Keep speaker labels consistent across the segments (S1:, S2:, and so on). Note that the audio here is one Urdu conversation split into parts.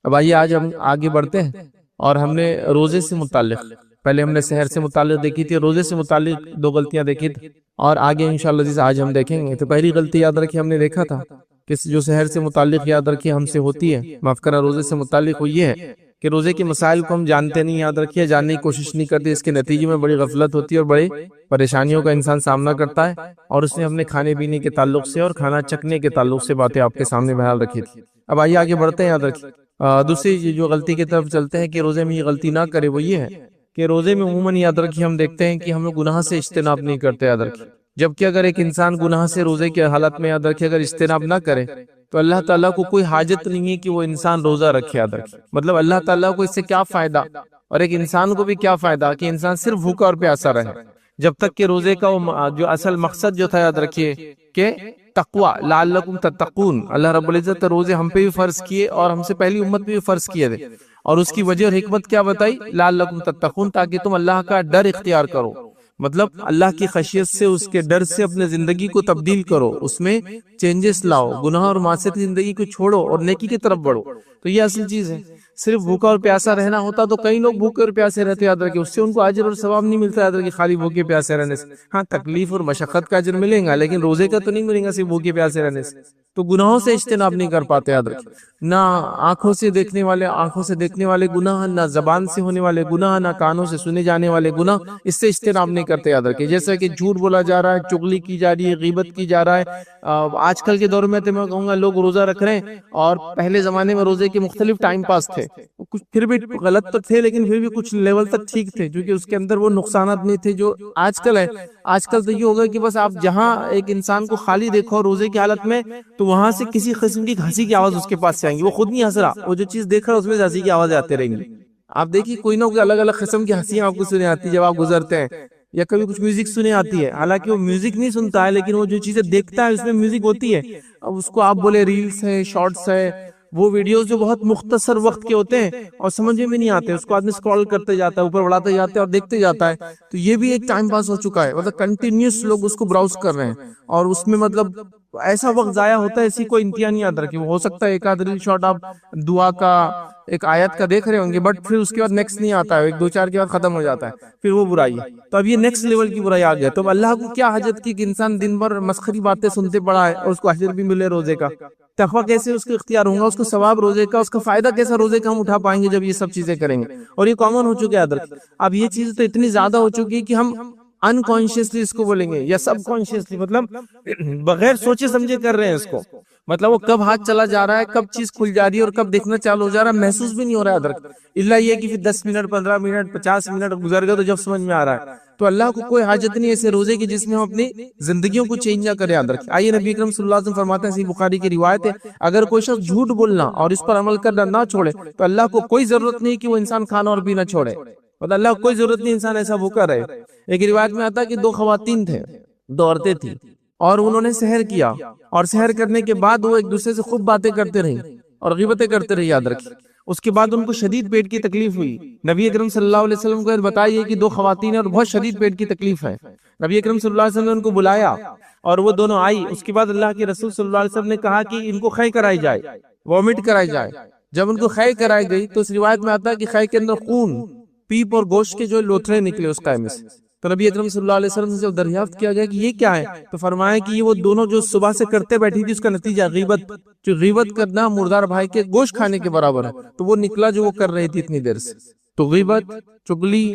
S1: اب آئیے آج ہم آگے بڑھتے ہیں، اور ہم نے روزے سے متعلق، پہلے ہم نے سحر سے متعلق دیکھی تھی، روزے سے متعلق 2 غلطیاں دیکھی تھی، اور آگے انشاءاللہ عزیز آج ہم دیکھیں گے۔ تو پہلی غلطی یاد رکھیے ہم نے دیکھا تھا کہ جو سحر سے متعلق یاد رکھیے ہم سے ہوتی ہے، معاف کرنا روزے سے متعلق وہ یہ ہے کہ روزے کے مسائل کو ہم جانتے نہیں، یاد رکھیے جاننے کی کوشش نہیں کرتے، اس کے نتیجے میں بڑی غفلت ہوتی ہے اور بڑے پریشانیوں کا انسان سامنا کرتا ہے۔ اور اس نے ہم نے کھانے پینے کے تعلق سے اور کھانا چکھنے کے تعلق سے باتیں آپ کے سامنے بہرحال رکھی تھی۔ اب آئیے آگے بڑھتے ہیں، یاد رکھیے دوسری جو غلطی کی طرف چلتے ہیں کہ روزے میں یہ غلطی نہ کرے، وہ یہ ہے کہ روزے میں عموماً یاد رکھیے ہم دیکھتے ہیں کہ ہم لوگ گناہ سے اجتناب نہیں کرتے، یاد رکھیے۔ جبکہ اگر ایک انسان گناہ سے روزے کی حالت میں یاد رکھے اگر اجتناب نہ کرے تو اللہ تعالیٰ کو کوئی حاجت نہیں ہے کہ وہ انسان روزہ رکھے، یاد رکھے۔ مطلب اللہ تعالیٰ کو اس سے کیا فائدہ، اور ایک انسان کو بھی کیا فائدہ کہ انسان صرف بھوکا اور پیاسا رہے، جب تک کہ روزے کا وہ جو اصل مقصد جو تھا یاد رکھیے کہ تقوی لعلکم تتقون، اللہ رب العزت روزے ہم پہ بھی فرض کیے اور ہم سے پہلی امت پہ بھی فرض کیے تھے، اور اس کی وجہ اور حکمت کیا بتائی، لعلکم تتقون، تاکہ تم اللہ کا ڈر اختیار کرو، مطلب اللہ کی خشیت سے، اس کے ڈر سے اپنے زندگی کو تبدیل کرو، اس میں چینجز لاؤ، گناہ اور معصیت کی زندگی کو چھوڑو اور نیکی کی طرف بڑھو۔ تو یہ اصل چیز ہے۔ صرف بھوکا اور پیاسا رہنا ہوتا تو کئی لوگ بھوکے اور پیاسے رہتے، یاد رکھیں، اس سے ان کو اجر اور ثواب نہیں ملتا، یاد رکھیں، خالی بھوکے پیاسے رہنے سے۔ ہاں تکلیف اور مشقت کا اجر ملے گا، لیکن روزے کا تو نہیں ملے گا صرف بھوکے پیاسے رہنے سے۔ تو گناہوں سے اجتناب نہیں کر پاتے، یاد رکھیں، نہ آنکھوں سے دیکھنے والے گناہ، نہ زبان سے ہونے والے گناہ، نہ کانوں سے سنے جانے والے گناہ، اس سے اجتناب نہیں کرتے، یاد رکھیں۔ جیسا کہ جھوٹ بولا جا رہا ہے، چغلی کی جا رہی ہے، غیبت کی جا رہا ہے۔ آج کل کے دور میں تو میں کہوں گا لوگ روزہ رکھ رہے ہیں، اور پہلے زمانے میں روزے کے مختلف ٹائم پاس تھے، کچھ پھر بھی غلط تو تھے لیکن پھر بھی کچھ لیول تک ٹھیک تھے، کیونکہ اس کے اندر وہ نقصانات نہیں تھے جو آج کل ہے۔ آج کل تو یہ ہوگا کہ بس آپ جہاں ایک انسان کو خالی دیکھو روزے کی حالت میں، تو وہاں سے کسی قسم کی ہنسی کی آواز اس کے پاس سے آئیں گی، وہ خود نہیں ہنس رہا، وہ جو چیز دیکھ رہا ہے اس میں سے ہنسی کی آوازیں آتے رہیں گی۔ آپ دیکھیے کوئی نہ کوئی الگ الگ قسم کی ہنسیاں آپ کو سنے آتی ہے جب آپ گزرتے ہیں، یا کبھی کچھ میوزک سنے آتی ہے، حالانکہ وہ میوزک نہیں سنتا ہے لیکن وہ جو چیزیں دیکھتا ہے اس میں میوزک ہوتی ہے۔ اب اس کو آپ بولے ریلز ہے، شارٹس ہے، وہ ویڈیوز جو بہت مختصر وقت کے ہوتے ہیں اور سمجھ میں نہیں آتے، اس کو آدمی سکرول کرتے جاتا ہے، اوپر بڑھاتے جاتا ہے اور دیکھتے جاتا ہے۔ تو یہ بھی ایک ٹائم پاس ہو چکا ہے، مطلب کنٹینیوس لوگ اس کو براؤز کر رہے ہیں، اور اس میں مطلب ایسا وقت ضائع ہوتا ہے، اسی کوئی انتہا نہیں یاد رکھے۔ وہ ہو سکتا ہے ایک آدھ ریل شارٹ آپ دعا کا ایک آیت کا دیکھ رہے ہوں گے، بٹ پھر اس کے بعد نیکسٹ نہیں آتا ہے، ایک دو چار کے بعد ختم ہو جاتا ہے، پھر وہ برائی ہے۔ تو اب یہ نیکسٹ لیول کی برائی آ گیا۔ تو اب اللہ کو کیا حاجت کی کہ انسان دن بھر مسخری باتیں سنتے پڑا ہے اور اس کو اجر بھی ملے روزے کا؟ تقویٰ کیسے اس کو اختیار ہوگا، اس کو ثواب روزے کا، اس کا فائدہ کیسا روزے کا ہم اٹھا پائیں گے جب یہ سب چیزیں کریں گے؟ اور یہ کامن ہو چکے ادر۔ اب یہ چیز تو اتنی زیادہ ہو چکی ہے کہ ہم انکانشیسلی اس کو بولیں گے یا سب کانشیسلی، مطلب بغیر سوچے سمجھے کر رہے ہیں اس کو، مطلب وہ کب ہاتھ چلا جا رہا ہے، کب چیز کھل جا رہی ہے اور کب دیکھنا چالو ہو جا رہا ہے محسوس بھی نہیں ہو رہا ہے ادرک، اللہ یہ کہ پھر 10 منٹ 15 منٹ 50 منٹ گزر گئے تو جب سمجھ میں آ رہا ہے۔ تو اللہ کو کوئی حاجت نہیں ایسے روزے کی جس میں ہم اپنی زندگیوں کو چینج نہ کریں، یاد رکھیں۔ آئیے نبی اکرم صلی اللہ علیہ وسلم فرماتے ہیں، صحیح بخاری کی روایت ہے، اگر کوئی شخص جھوٹ بولنا اور اس پر عمل کرنا نہ چھوڑے تو اللہ کو کوئی ضرورت نہیں کہ وہ انسان کھانا اور پینا چھوڑے، مطلب اللہ کو کوئی ضرورت نہیں انسان ایسا بھوکا رہے۔ ایک روایت میں آتا ہے کہ 2 خواتین تھے، 2 عورتیں تھیں، اور انہوں نے سحر کیا، اور سحر کرنے کے بعد وہ ایک دوسرے سے خوب باتیں کرتے رہیں اور غیبتیں کرتے رہے، یاد رکھیں۔ اس کے بعد ان کو شدید پیٹ کی تکلیف ہوئی، نبی اکرم صلی اللہ علیہ وسلم کو بتائیے کہ 2 خواتین ہیں اور بہت شدید پیٹ کی تکلیف ہے۔ نبی اکرم صلی اللہ علیہ وسلم نے ان کو بلایا اور وہ دونوں آئی۔ اس کے بعد اللہ کے رسول صلی اللہ علیہ وسلم نے کہا کہ ان کو خے کرائی جائے، وامٹ کرائی جائے۔ جب ان کو خے کرائی گئی تو اس روایت میں آتا ہے کہ خے کے اندر خون، پیپ اور گوشت کے جو لوتھڑے نکلے اس ٹائم سے۔ تو نبی اکرم صلی اللہ علیہ وسلم سے جب دریافت کیا گیا کہ یہ کیا ہے، تو فرمایا کہ یہ وہ دونوں جو صبح سے کرتے بیٹھی تھی اس کا نتیجہ غیبت، جو غیبت کرنا مردار بھائی کے گوشت کھانے کے برابر ہے، تو وہ نکلا جو وہ کر رہی تھی اتنی دیر سے۔ تو غیبت، چغلی،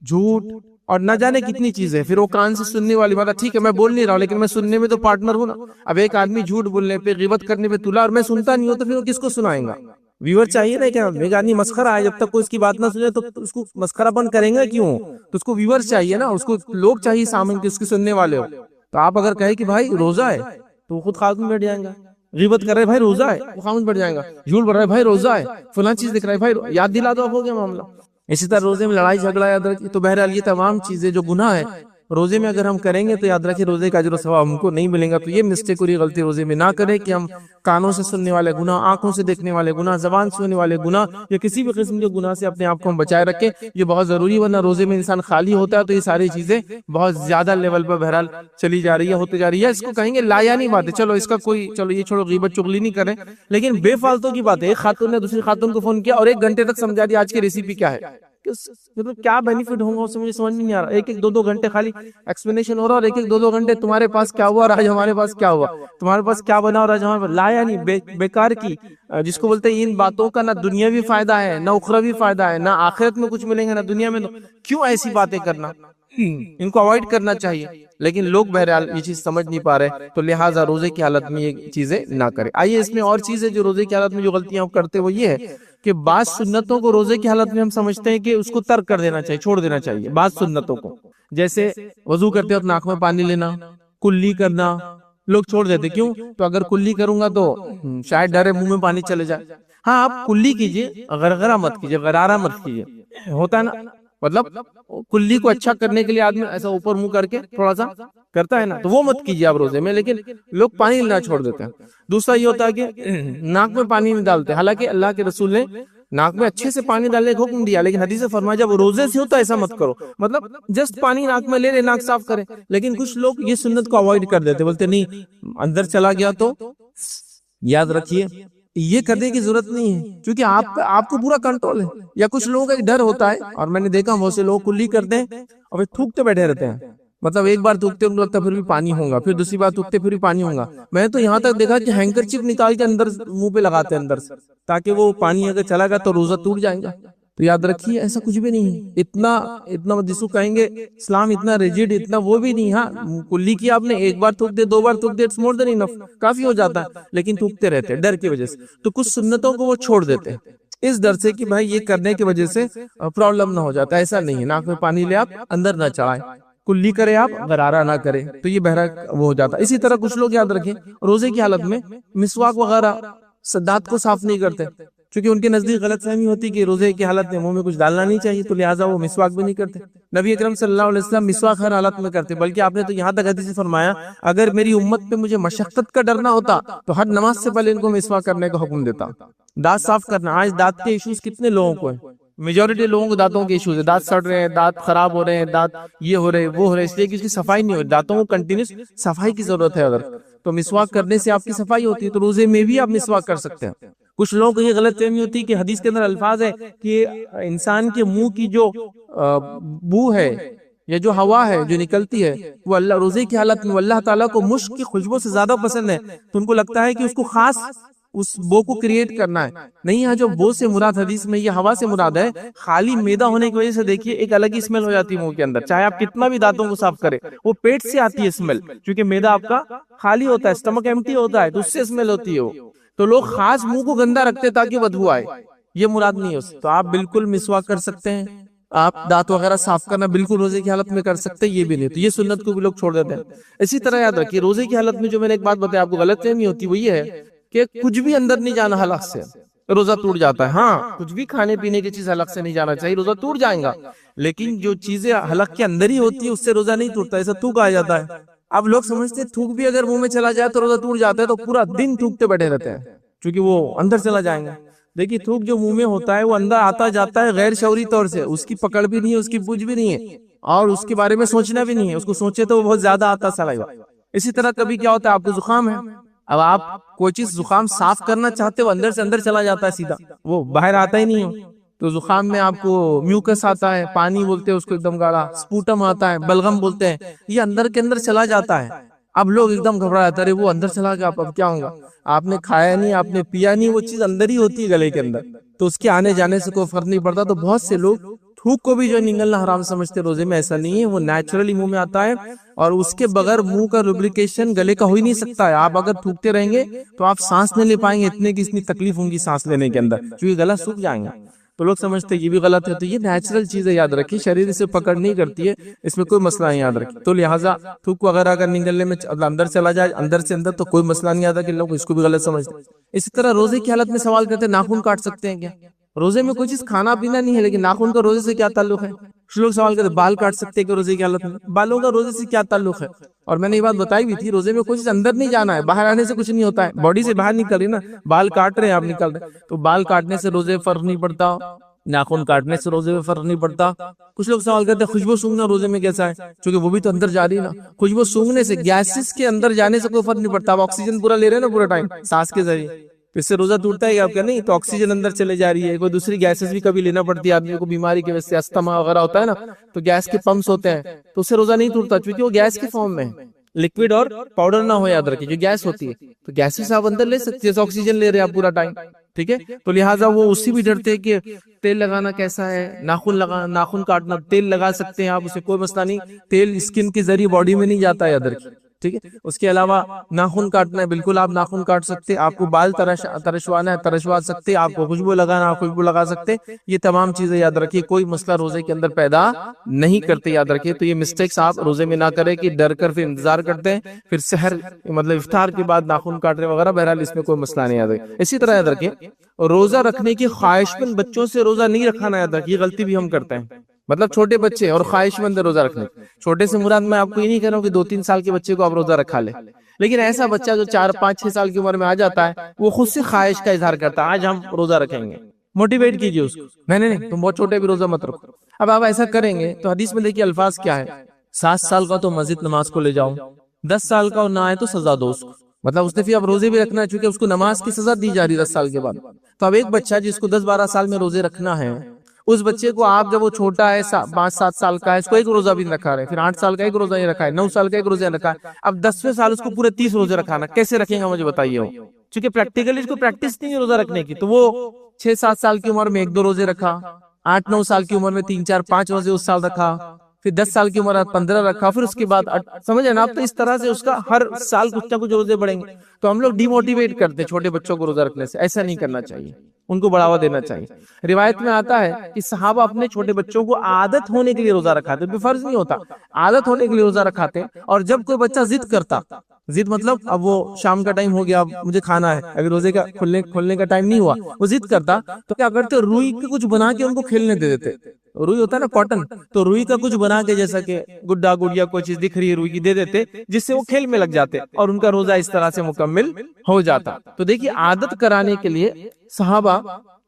S1: جھوٹ اور نہ جانے کتنی چیزیں، پھر وہ کان سے سننے والی بات، ٹھیک ہے میں بول نہیں رہا ہوں لیکن میں سننے میں تو پارٹنر ہوں نا۔ اب ایک آدمی جھوٹ بولنے پہ، غیبت کرنے پہ تلا اور میں سنتا نہیں ہوں تو پھر وہ کس کو سنائیں گا؟ ویور چاہیے نا، کیا ایک آدمی مسخرہ ہے، جب تک کوئی اس کی بات نہ سنے تو اس کو مسخرہ پن کریں گا کیوں؟ تو اس کو ویور چاہیے نا، اس کو لوگ چاہیے سامنے کے اس کے سننے والے ہو۔ تو آپ اگر کہیں کہ بھائی روزہ ہے تو وہ خود خاموش بیٹھ جائیں گا، غیبت کر رہے بھائی روزہ ہے وہ خاموش بیٹھ جائیں گا، جھوٹ بول رہا ہے بھائی روزہ ہے، فلاں چیز دکھ رہا ہے بھائی یاد دلا دو، ہو گیا معاملہ۔ اسی طرح روزے میں لڑائی جھگڑا یاد رکھیے۔ تو بہرحال یہ تمام چیزیں جو گناہ ہے روزے میں اگر ہم کریں گے تو یاد رکھیں روزے کا اجر و ثواب ہم کو نہیں ملے گا. تو یہ مسٹیک اور یہ غلطی روزے میں نہ کریں کہ ہم کانوں سے سننے والے گناہ، آنکھوں سے دیکھنے والے گناہ، زبان سے ہونے والے گناہ یا کسی بھی قسم کے گناہ سے اپنے آپ کو ہم بچائے رکھیں. یہ بہت ضروری، ورنہ روزے میں انسان خالی ہوتا ہے تو یہ ساری چیزیں بہت زیادہ لیول پر بہرحال چلی جا رہی ہے، ہوتے جا رہی ہے. اس کو کہیں گے لا یعنی بات ہے، چلو اس کا کوئی، چلو یہ چھوڑو، غیبت چغلی نہیں کریں، لیکن بے فالتو کی بات ہے. ایک خاتون نے دوسری خاتون کو فون کیا اور 1 گھنٹے تک سمجھا دیا آج کی ریسیپی کیا ہے. مطلب کیا بینیفٹ ہوگا اس سے مجھے سمجھ نہیں آ رہا. 1-2 گھنٹے خالی ایکسپلینیشن ہو رہا، اور 1-2 گھنٹے تمہارے پاس کیا ہوا اور آج ہمارے پاس کیا ہوا، تمہارے پاس کیا بنا اور آج ہمارے پاس. لا یعنی بیکار کی، جس کو بولتے ہیں ان باتوں کا نہ دنیاوی فائدہ ہے نہ اخروی فائدہ ہے، نہ آخرت میں کچھ ملیں گے نہ دنیا میں. کیوں ایسی باتیں کرنا، ان کو اوائڈ کرنا چاہیے. لیکن لوگ بہرحال یہ چیز سمجھ نہیں پا رہے، تو لہٰذا روزے کی حالت میں یہ چیزیں نہ کریں. آئیے اس میں اور چیزیں جو روزے کی حالت میں جو غلطیاں ہم کرتے وہ یہ ہے کہ بعض سنتوں کو روزے کی حالت میں ہم سمجھتے ہیں کہ اس کو ترک کر دینا چاہیے، چھوڑ دینا چاہیے. بعض سنتوں کو، جیسے وضو کرتے وقت ناک میں پانی لینا، کلی کرنا، لوگ چھوڑ دیتے. کیوں؟ تو اگر کلی کروں گا تو شاید ڈرے منہ میں پانی چلے جائے. ہاں آپ کلی کیجئے، غرغرہ مت کیجئے، غرارہ مت کیجئے. ہوتا ہے نا، مطلب کلی کو اچھا کرنے کے لیے آدمی ایسا اوپر منہ کر کے تھوڑا سا کرتا ہے نا، تو وہ مت کیجیے آپ روزے میں. لیکن لوگ پانی لینا چھوڑ دیتے ہیں. دوسرا یہ ہوتا ہے کہ ناک میں پانی نہیں ڈالتے، حالانکہ اللہ کے رسول نے ناک میں اچھے سے پانی ڈالنے کا حکم دیا، لیکن حدیث میں فرمایا جب روزے سے ہوتا ایسا مت کرو. مطلب جسٹ پانی ناک میں لے لے، ناک صاف کرے. لیکن کچھ لوگ یہ سنت کو اوائڈ کر دیتے، بولتے نہیں اندر چلا گیا تو یاد رکھیے یہ کرنے کی ضرورت نہیں ہے، کیونکہ آپ کو پورا کنٹرول ہے. یا کچھ لوگوں کا ایک ڈر ہوتا ہے، اور میں نے دیکھا بہت سے لوگ کلی کرتے ہیں اور پھر تھوکتے بیٹھے رہتے ہیں. مطلب ایک بار تھوکتے ان کو لگتا ہے پھر بھی پانی ہوگا، پھر دوسری بار تھوکتے پھر بھی پانی ہوگا. میں تو یہاں تک دیکھا کہ ہینکرچیف نکال کے اندر منہ پہ لگاتے ہیں اندر سے، تاکہ وہ پانی اگر چلا گا تو روزہ ٹوٹ جائے گا. تو یاد رکھیے ایسا کچھ بھی نہیں ہے. اتنا جسو کہیں گے اسلام اتنا ریجڈ، اتنا وہ بھی نہیں. ہاں کلی کی آپ نے ایک بار تھوک دے، 2 بار تھوک دے، اٹس مور دین انف، کافی ہو جاتا ہے. لیکن تھوکتے رہتے ڈر کی وجہ سے. تو کچھ سنتوں کو وہ چھوڑ دیتے ہیں اس ڈر سے کہ بھائی یہ کرنے کی وجہ سے پرابلم نہ ہو جاتا. ایسا نہیں ہے. ناک میں پانی لے آپ اندر نہ چڑھائیں، کلی کرے آپ، غرارہ نہ کرے، تو یہ بہرحال وہ ہو جاتا. اسی طرح کچھ لوگ یاد رکھیں روزے کی حالت میں مسواک وغیرہ دانت کو صاف نہیں کرتے، کیونکہ ان کے نزدیک غلط فہمی ہوتی کہ روزے کی حالت میں منہ میں کچھ ڈالنا نہیں چاہیے، تو لہٰذا وہ مسواک بھی نہیں کرتے. نبی اکرم صلی اللہ علیہ وسلم مسواک ہر حالت میں کرتے، بلکہ آپ نے تو یہاں تک حدیث سے فرمایا اگر میری امت پہ مجھے مشقت کا ڈرنا ہوتا تو ہر نماز سے پہلے ان کو مسواک کرنے کا حکم دیتا. دانت صاف کرنا، آج دانت کے ایشوز کتنے لوگوں کو ہیں. میجورٹی لوگوں کو دانتوں کے ایشوز ہے، دانت سڑ رہے ہیں، دانت خراب ہو رہے ہیں، دانت یہ ہو رہے وہ ہو رہے، اس لیے کہ اس کی صفائی نہیں ہو رہی. دانتوں کو کنٹینیوس صفائی کی ضرورت ہے. اگر تو مسواک کرنے سے آپ کی صفائی ہوتی ہے، تو روزے میں بھی آپ مسواک کر سکتے ہیں. کچھ لوگوں کو یہ غلط فہمی ہوتی ہے کہ حدیث کے اندر الفاظ ہے کہ انسان کے منہ کی جو بو ہے یا جو ہوا ہے جو نکلتی ہے وہ اللہ روزے کی حالت میں اللہ تعالیٰ کو مشک کی خوشبو سے زیادہ پسند ہے. تو ان کو لگتا ہے کہ اس کو خاص اس بو کو کریٹ کرنا ہے. نہیں، یہاں جو بو سے مراد حدیث میں یہ ہوا سے مراد ہے. خالی میدہ ہونے کی وجہ سے دیکھیے ایک الگ ہی اسمیل ہو جاتی ہے منہ کے اندر، چاہے آپ کتنا بھی دانتوں کو صاف کرے، وہ پیٹ سے آتی ہے اسمیل، کیونکہ میدہ آپ کا خالی ہوتا ہے، اسٹمک ایمٹی ہوتا ہے، تو اس سے اسمیل ہوتی ہے وہ. تو لوگ خاص منہ کو گندا رکھتے تاکہ بدبو آئے، یہ مراد نہیں ہے. تو آپ بالکل مسواک کر سکتے ہیں، آپ دانت وغیرہ صاف کرنا بالکل روزے کی حالت میں کر سکتے ہیں، یہ بھی نہیں. تو یہ سنت کو بھی لوگ چھوڑ دیتے ہیں. اسی طرح یاد رکھیے روزے کی حالت میں جو میں نے ایک بات بتایا آپ کو غلط فہمی ہوتی وہ یہ ہے کہ کچھ بھی اندر نہیں جانا حلق سے، روزہ ٹوٹ جاتا ہے. ہاں کچھ بھی کھانے پینے کی چیز حلق سے نہیں جانا چاہیے، روزہ ٹوٹ جائے گا. لیکن جو چیزیں حلق کے اندر ہی ہوتی ہے اس سے روزہ نہیں ٹوٹتا، ایسا تھوک آ جاتا ہے. اب لوگ سمجھتے ہیں تھوک بھی اگر منہ میں چلا جائے تو روزہ ٹوٹ جاتا ہے، تو پورا دن تھوکتے بیٹھے رہتے ہیں کیونکہ وہ اندر چلا جائیں گا. دیکھیے تھوک جو منہ میں ہوتا ہے وہ اندر آتا جاتا ہے غیر شعوری طور سے، اس کی پکڑ بھی نہیں ہے، اس کی بوجھ بھی نہیں ہے، اور اس کے بارے میں سوچنا بھی نہیں ہے. اس کو سوچے تو وہ بہت زیادہ آتا سلائیوا. اسی طرح کبھی کیا ہوتا ہے آپ کو زکام ہے، اب آپ کوئی چیز زکام صاف کرنا چاہتے ہو اندر سے اندر چلا جاتا ہے سیدھا، وہ باہر آتا ہی نہیں ہو. تو زکام میں آپ کو میوکس آتا ہے، پانی بولتے ہیں اس کو ایک دم گاڑا، سپوٹم آتا ہے، بلغم بولتے ہیں، یہ اندر کے اندر چلا جاتا ہے. اب لوگ ایک دم گھبرا جاتے ہیں، وہ اندر چلا گیا اب کیا ہوگا. آپ نے کھایا نہیں، آپ نے پیا نہیں، وہ چیز اندر ہی ہوتی ہے گلے کے اندر، تو اس کے آنے جانے سے کوئی فرق نہیں پڑتا. تو بہت سے لوگ تھوک کو بھی جو نگلنا حرام سمجھتے روزے میں، ایسا نہیں ہے، وہ نیچرلی منہ میں آتا ہے، اور اس کے بغیر منہ کا لوبریکیشن گلے کا ہو ہی نہیں سکتا ہے. آپ اگر تھوکتے رہیں گے تو آپ سانس نہیں لے پائیں گے، اتنے کی اتنی تکلیف ہوں گی سانس لینے کے اندر، کیونکہ گلا سوکھ جائیں گا. تو لوگ سمجھتے ہیں یہ بھی غلط ہے. تو یہ نیچرل چیز ہے، یاد رکھیے شریر سے پکڑ نہیں کرتی ہے، اس میں کوئی مسئلہ نہیں، یاد رکھیے. تو لہٰذا تھوک وغیرہ اگر نگلنے میں اندر چلا جائے اندر سے اندر تو کوئی مسئلہ نہیں آتا، کہ لوگ اس کو بھی غلط سمجھتے ہیں. اسی طرح روزے کی حالت میں سوال کرتے ہیں ناخن کاٹ سکتے ہیں کیا؟ روزے میں کوئی چیز کھانا پینا نہیں ہے، لیکن ناخن کا روزے سے کیا تعلق ہے؟ کچھ لوگ سوال کرتے بال کاٹ سکتے کہ روزے کی حالت میں؟ بالوں کا روزے سے کیا تعلق ہے؟ اور میں نے یہ بات بتائی بھی تھی، روزے میں کوئی چیز اندر نہیں جانا ہے، باہر آنے سے کچھ نہیں ہوتا ہے، باڈی سے باہر نکل رہی نا، بال کاٹ رہے ہیں آپ نکل رہے، تو بال کاٹنے سے روزے فرق نہیں پڑتا، ناخن کاٹنے سے روزے میں فرق نہیں پڑتا۔ کچھ لوگ سوال کرتے ہیں خوشبو سونگنا روزے میں کیسا ہے؟ چونکہ وہ بھی تو اندر جا رہی ہے نا، خوشبو سونگنے سے گیسز کے اندر جانے سے کوئی فرق نہیں پڑتا، آپ آکسیجن پورا لے رہے ہیں نا پورا ٹائم سانس کے ذریعے، اس سے روزہ ٹوٹتا ہے آپ کا نہیں، تو آکسیجن اندر چلے جا رہی ہے، کوئی دوسری گیسز بھی کبھی لینا پڑتی ہے آدمی کو، بیماری کی وجہ سے استما وغیرہ ہوتا ہے نا، تو گیس کے پمپس ہوتے ہیں، تو اس سے روزہ نہیں ٹوٹتا، کیونکہ وہ گیس کے فارم میں ہے، لکوڈ اور پاؤڈر نہ ہو، یاد رکھیے جو گیس ہوتی ہے، تو گیسز آپ اندر لے سکتے ہیں، آکسیجن لے رہے ہیں آپ پورا ٹائم، ٹھیک ہے، تو لہٰذا وہ اسی بھی ڈرتے ہیں کہ تیل لگانا کیسا ہے، ناخن کاٹنا، تیل لگا سکتے ہیں آپ، اسے کوئی مسئلہ نہیں، تیل اسکن کے ذریعے باڈی میں نہیں جاتا ہے، یاد رکھیے، ٹھیک ہے۔ اس کے علاوہ ناخن کاٹنا ہے، بالکل آپ ناخن کاٹ سکتے، آپ کو بال ترشوانا ہے ترشوا سکتے، آپ کو خوشبو لگانا خوشبو لگا سکتے، یہ تمام چیزیں یاد رکھیے، کوئی مسئلہ روزے کے اندر پیدا نہیں کرتے، یاد رکھیے۔ تو یہ مسٹیکس آپ روزے میں نہ کریں کہ ڈر کر پھر انتظار کرتے ہیں، پھر سحر مطلب افطار کے بعد ناخن کاٹ رہے وغیرہ، بہرحال اس میں کوئی مسئلہ نہیں، یاد رکھیے۔ اسی طرح یاد رکھیے روزہ رکھنے کی خواہش مند بچوں سے روزہ نہیں رکھانا، یاد رکھیے، یہ غلطی بھی ہم کرتے ہیں، مطلب چھوٹے بچے اور خواہش مند روزہ رکھنے، چھوٹے سے مراد میں آپ کو یہ نہیں کہہ رہا ہوں کہ 2-3 سال کے بچے کو آپ روزہ رکھا لے، لیکن ایسا بچہ جو 4-5-6 سال کی عمر میں آ جاتا ہے، وہ خود سے خواہش کا اظہار کرتا ہے آج ہم روزہ رکھیں گے، موٹیویٹ کیجیے اس کو، نہیں تم بہت چھوٹے بھی روزہ مت رکھو۔ اب آپ ایسا کریں گے تو حدیث میں دیکھیے الفاظ کیا ہے، 7 سال کا تو مسجد نماز کو لے جاؤ، 10 سال کا نہ آئے تو سزا دو اس کو، مطلب اس نے پھر اب روزے بھی رکھنا ہے، چونکہ اس کو نماز کی سزا دی جا رہی ہے 10 سال کے بعد، تو اب ایک بچہ جس کو 10-12 سال میں روزے رکھنا ہے، اس بچے کو آپ جب وہ چھوٹا ہے 5-7 سال کا ہے، اس کو ایک روزہ بھی نہیں رکھا رہے، پھر 8 سال کا ایک روزہ نہیں رکھا ہے، 9 سال کا ایک روزہ رکھا ہے، اب 10ویں سال اس کو پورے 30 روزے رکھانا، کیسے رکھیں گا مجھے بتائیے وہ، چونکہ پریکٹیکلی اس کو پریکٹس نہیں ہے روزہ رکھنے کی، تو وہ 6-7 سال کی عمر میں 1-2 روزے رکھا، 8-9 سال کی عمر میں 3-4-5 روزے اس سال رکھا، پھر 10 سال کی عمر 15 رکھا، پھر اس کے بعد سمجھے نا آپ، تو اس طرح سے اس کا ہر سال کچھ نہ کچھ روزے بڑھیں گے، تو ہم لوگ ڈی موٹیویٹ کرتے ہیں چھوٹے بچوں کو روزہ رکھنے سے، ایسا نہیں کرنا چاہیے، ان کو بڑھاوا دینا چاہیے۔ روایت میں آتا ہے کہ صحابہ اپنے چھوٹے بچوں کو عادت ہونے کے لیے روزہ رکھاتے، بے فرض نہیں ہوتا، عادت ہونے کے لیے روزہ رکھاتے، اور جب کوئی بچہ ضد کرتا، ضد مطلب اب وہ شام کا ٹائم ہو گیا، اب مجھے کھانا ہے، ابھی روزے کا کھلنے کا ٹائم نہیں ہوا، وہ ضد کرتا تو کیا کرتے، روئی کے کچھ بنا کے ان کو کھیلنے دے دیتے، روئی ہوتا ہے نا کاٹن، تو روئی کا کچھ بنا کے جیسا کہ گڈا گڑیا کوئی چیز دکھ رہی ہے روئی کی دے دیتے، جس سے وہ کھیل میں لگ جاتے اور ان کا روزہ اس طرح سے مکمل ہو جاتا۔ تو دیکھیے عادت کرانے کے لیے صحابہ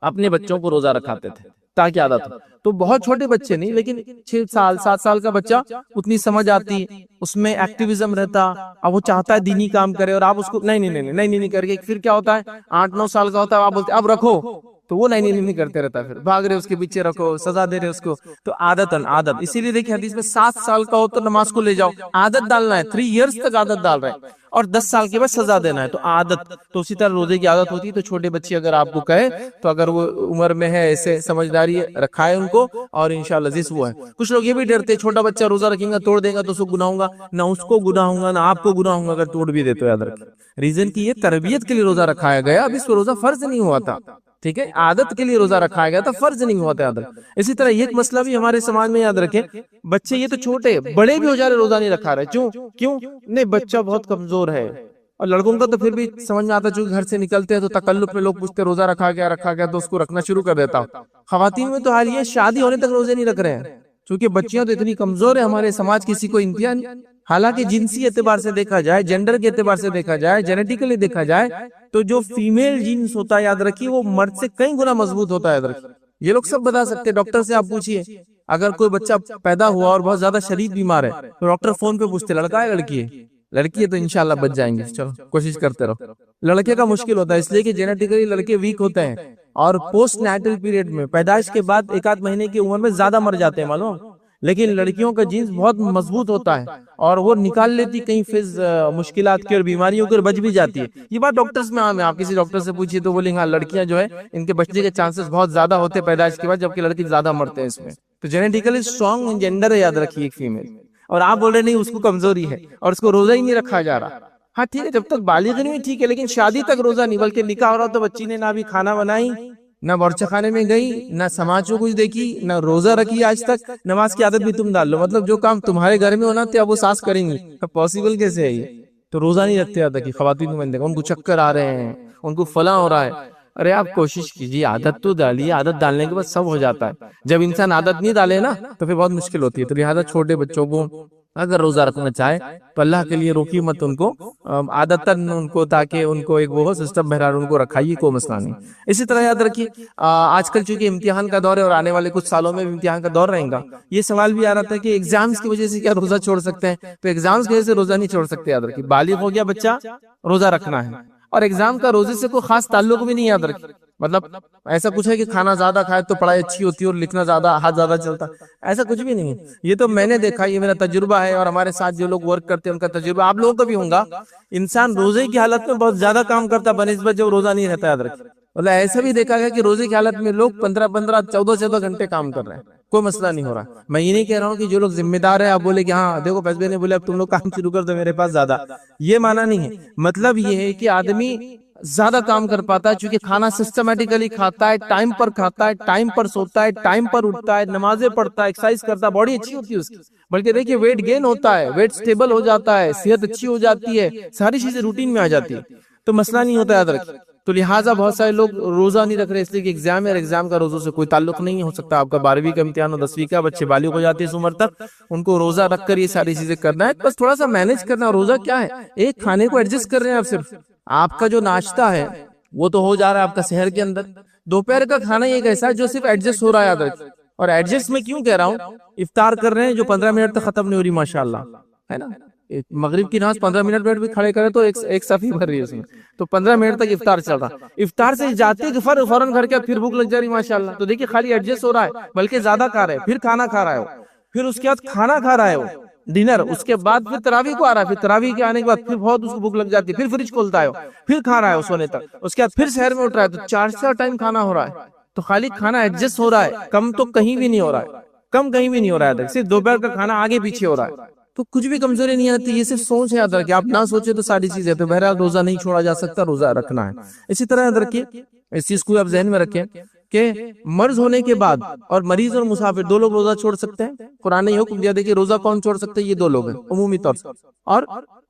S1: اپنے بچوں کو روزہ رکھاتے تھے تاکہ عادت ہو، تو بہت چھوٹے بچے نہیں، لیکن 6 سال 7 سال کا بچہ اتنی سمجھ آتی، اس میں ایکٹیویزم رہتا، اب وہ چاہتا ہے دینی کام کرے، اور آپ اس کو نہیں کر کے پھر کیا ہوتا ہے 8-9 سال کا ہوتا ہے، آپ بولتے اب رکھو، تو وہ نہیں کرتے رہتا، پھر بھاگ رہے اس کے پیچھے، رکھو سزا دے رہے اس کو، تو عادت، اسی لیے دیکھیں حدیث میں 7 سال کا ہو تو نماز کو لے جاؤ، عادت ڈالنا ہے، 3 ایئرز تک عادت ڈال رہے ہیں، اور 10 سال کے بعد سزا دینا ہے، تو عادت، تو اسی طرح روزے کی عادت ہوتی ہے، تو چھوٹے بچے اگر آپ کو کہے تو اگر وہ عمر میں ہے ایسے سمجھداری رکھائے ان کو، اور انشاءاللہ عزیز وہ ہے۔ کچھ لوگ یہ بھی ڈرتے چھوٹا بچہ روزہ رکھیں گا توڑ دے گا تو اس کو گناہ ہوگا، نہ اس کو گناہ ہوگا نہ آپ کو گناہ ہوگا اگر توڑ بھی دے تو، یاد رکھیں ریزن کی یہ تربیت کے لیے روزہ رکھایا گیا، اب اس کو روزہ فرض نہیں ہوا تھا، ٹھیک ہے، عادت کے لیے روزہ رکھایا گیا تھا، فرض نہیں ہوا تھا، یاد رکھیں۔ اسی طرح یہ ایک مسئلہ بھی ہمارے سماج میں یاد رکھیں، بچے یہ تو چھوٹے، بڑے بھی ہو جا رہے روزہ نہیں رکھا رہے، کیوں نہیں بچہ بہت کمزور ہے، اور لڑکوں کا تو پھر بھی سمجھ میں آتا، چونکہ گھر سے نکلتے ہیں تو تکلف میں لوگ پوچھتے روزہ رکھا گیا تو اس کو رکھنا شروع کر دیتا ہوں۔ خواتین میں تو حال یہ شادی ہونے تک روزے نہیں رکھ رہے ہیں، چونکہ بچیاں تو اتنی کمزور ہیں، ہمارے سماج کسی کو انتہا نہیں، حالانکہ جنسی اعتبار سے دیکھا جائے، جینڈر کے اعتبار سے دیکھا جائے، جینیٹیکلی دیکھا جائے تو جو فیمیل جینس ہوتا ہے یاد رکھیے وہ مرد سے کئی گنا مضبوط ہوتا ہے، یاد رکھیے، یہ لوگ سب بتا سکتے ہیں، ڈاکٹر سے آپ پوچھئے، اگر کوئی بچہ پیدا ہوا اور بہت زیادہ شدید بیمار ہے تو ڈاکٹر فون پہ پوچھتے لڑکا ہے لڑکی ہے، لڑکی ہے تو انشاءاللہ بچ جائیں گے، چلو کوشش کرتے رہو۔ لڑکے کا مشکل ہوتا ہے اس لیے کہ جینیٹیکلی لڑکے ویک ہوتے ہیں، اور پوسٹ نیٹل پیریڈ میں پیدائش کے بعد 1-8 مہینے کی عمر میں زیادہ مر جاتے ہیں معلوم، لیکن لڑکیوں کا جینس بہت مضبوط ہوتا ہے اور وہ نکال لیتی کہیں فیز مشکلات کی اور بیماریوں کی اور بچ بھی جاتی ہے، یہ بات ڈاکٹرز میں عام ہے، آپ کسی ڈاکٹر سے پوچھیے تو بولیں گے ہاں لڑکیاں جو ہے ان کے بچنے کے چانسز بہت زیادہ ہوتے ہیں پیدائش کے بعد، جبکہ لڑکی زیادہ مرتے ہیں اس میں، تو جینیٹیکلی اسٹرانگ جینڈر ہے، یاد رکھیے ایک فیمیل، اور آپ بول رہے نہیں اس کو کمزوری ہے اور اس کو روزہ ہی نہیں رکھا جا رہا، ہاں ٹھیک ہے جب تک بالغ نہیں ٹھیک ہے، لیکن شادی تک روزہ نہیں، بلکہ نکاح ہو رہا تو بچی نے نہ بھی کھانا بنائی، نہ بورچہ خانے میں گئی، نہ سماج کو کچھ دیکھی، نہ روزہ رکھی آج تک، نماز کی عادت بھی تم ڈال لو، مطلب جو کام تمہارے گھر میں ہونا تھے اب وہ ساس کریں گی، اب پاسبل کیسے ہے یہ؟ تو روزہ نہیں رکھتے آتا کہ خواتین کو میں نے دیکھا ان کو چکر آ رہے ہیں، ان کو فلاں ہو رہا ہے، ارے آپ کوشش کیجیے، عادت تو ڈالیے، عادت ڈالنے کے بعد سب ہو جاتا ہے. جب انسان عادت نہیں ڈالے نا تو پھر بہت مشکل ہوتی ہے. تو لہٰذا چھوٹے بچوں کو اگر روزہ رکھنا چاہے تو اللہ کے لیے روکیے مت ان کو، عادتاً ان کو، تاکہ ان کو ایک وہ سسٹم بہرحال ان کو رکھائیے، کوئی مسئلہ نہیں. اسی طرح یاد رکھیے آج کل چونکہ امتحان کا دور ہے اور آنے والے کچھ سالوں میں بھی امتحان کا دور رہے گا، یہ سوال بھی آ رہا تھا کہ ایگزامز کی وجہ سے کیا روزہ چھوڑ سکتے ہیں؟ تو ایگزامز کی وجہ سے روزہ نہیں چھوڑ سکتے. یاد رکھیے بالغ ہو گیا بچہ، روزہ رکھنا ہے. اور ایگزام کا روزے سے کوئی خاص تعلق بھی نہیں. یاد رکھیے مطلب ایسا کچھ ہے کہ کھانا زیادہ کھائے تو پڑھائی اچھی ہوتی ہے اور لکھنا زیادہ، ہاتھ زیادہ چلتا، ایسا کچھ بھی نہیں ہے. یہ تو میں نے دیکھا، یہ میرا تجربہ ہے، اور ہمارے ساتھ جو لوگ ورک کرتے ہیں ان کا تجربہ آپ لوگوں کا بھی ہوگا. انسان روزے کی حالت میں بہت زیادہ کام کرتا بنسبت جو روزہ نہیں رہتا. یاد رکھیے مطلب ایسا بھی دیکھا گیا کہ روزے کی حالت میں لوگ 15 14 گھنٹے کام کر رہے ہیں، کوئی مسئلہ نہیں ہو رہا. میں یہ نہیں کہہ رہا ہوں کہ جو لوگ ذمہ دار ہیں آپ بولے کہ ہاں دیکھو فیصلے نے بولے اب تم لوگ کام شروع کر دو میرے پاس زیادہ، یہ مانا نہیں ہے. مطلب یہ ہے کہ آدمی زیادہ کام کر پاتا ہے چونکہ کھانا سسٹمیٹیکلی کھاتا ہے، ٹائم پر کھاتا ہے، ٹائم پر سوتا ہے، ٹائم پر اٹھتا ہے، نمازیں پڑھتا ہے، ایکسرسائز کرتا ہے، باڈی اچھی ہوتی ہے اس کی. بلکہ دیکھیے ویٹ گین ہوتا ہے، ویٹ سٹیبل ہو جاتا ہے، صحت اچھی ہو جاتی ہے، ساری چیزیں روٹین میں آ جاتی ہے، تو مسئلہ نہیں ہوتا. یاد رکھیے تو لہٰذا بہت سارے لوگ روزہ نہیں رکھ رہے اس لیے کہ ایگزام ہے، اور ایگزام کا روزوں سے کوئی تعلق نہیں ہو سکتا. آپ کا 12ویں کا امتحان ہو، 10ویں کا، بچے بالغ ہو جاتے ہیں اس عمر تک، ان کو روزہ رکھ کر یہ ساری چیزیں کرنا ہے. بس تھوڑا سا مینج کرنا. روزہ کیا ہے؟ ایک کھانے کو ایڈجسٹ کر رہے ہیں آپ. صرف آپ کا جو ناشتہ ہے وہ تو ہو جا رہا ہے آپ کا شہر کے اندر، دوپہر کا کھانا ایک ایسا ہے جو صرف ایڈجسٹ ہو رہا ہے. یاد رکھیے اور ایڈجسٹ میں کیوں کہہ رہا ہوں، افطار کر رہے ہیں جو 15 منٹ تک ختم نہیں ہو رہی ماشاءاللہ ہے نا. مغرب کی نماز 15 منٹ بھی کھڑے کرے تو ایک صفی بھر رہی ہے اس میں، تو 15 منٹ تک افطار چل رہا. افطار سے جاتے کہ فوراً گھر کے پھر بھوک لگ جا رہی ماشاءاللہ. تو دیکھیے خالی ایڈجسٹ ہو رہا ہے، بلکہ زیادہ کھا رہا ہے، پھر کھانا کھا رہا ہے، پھر اس کے بعد کھانا کھا رہا ہے ڈنر، اس کے بعد پھر تراویح کو آ رہا ہے، پھر تراویح کے آنے کے بعد پھر بہت اس کو بھوک لگ جاتی ہے، پھر فریج کھولتا ہے، پھر کھا رہا ہے سونے تک، اس کے بعد پھر شہر میں اٹھ رہا ہے. تو 4 ٹائم کھانا ہو رہا ہے. تو خالی کھانا ایڈجسٹ ہو رہا ہے، کم تو کہیں بھی نہیں ہو رہا ہے، کم کہیں بھی نہیں ہو رہا ہے. صرف دوپہر کا کھانا آگے پیچھے ہو رہا ہے. تو کچھ بھی کمزوری نہیں آتی. یہ صرف سوچ ہے. یاد رکھیے آپ نہ سوچے تو ساری چیزیں. تو بہرحال روزہ نہیں چھوڑا جا سکتا، روزہ رکھنا ہے. اسی طرح یاد رکھیے اس چیز کو آپ ذہن میں رکھیں کہ مرض ہونے کے بعد اور مریض اور مسافر دو لوگ روزہ چھوڑ سکتے ہیں. قرآن نے یہ حکم دیا دیکھیے روزہ کون چھوڑ سکتے ہیں؟ یہ دو لوگ ہیں عمومی طور سے. اور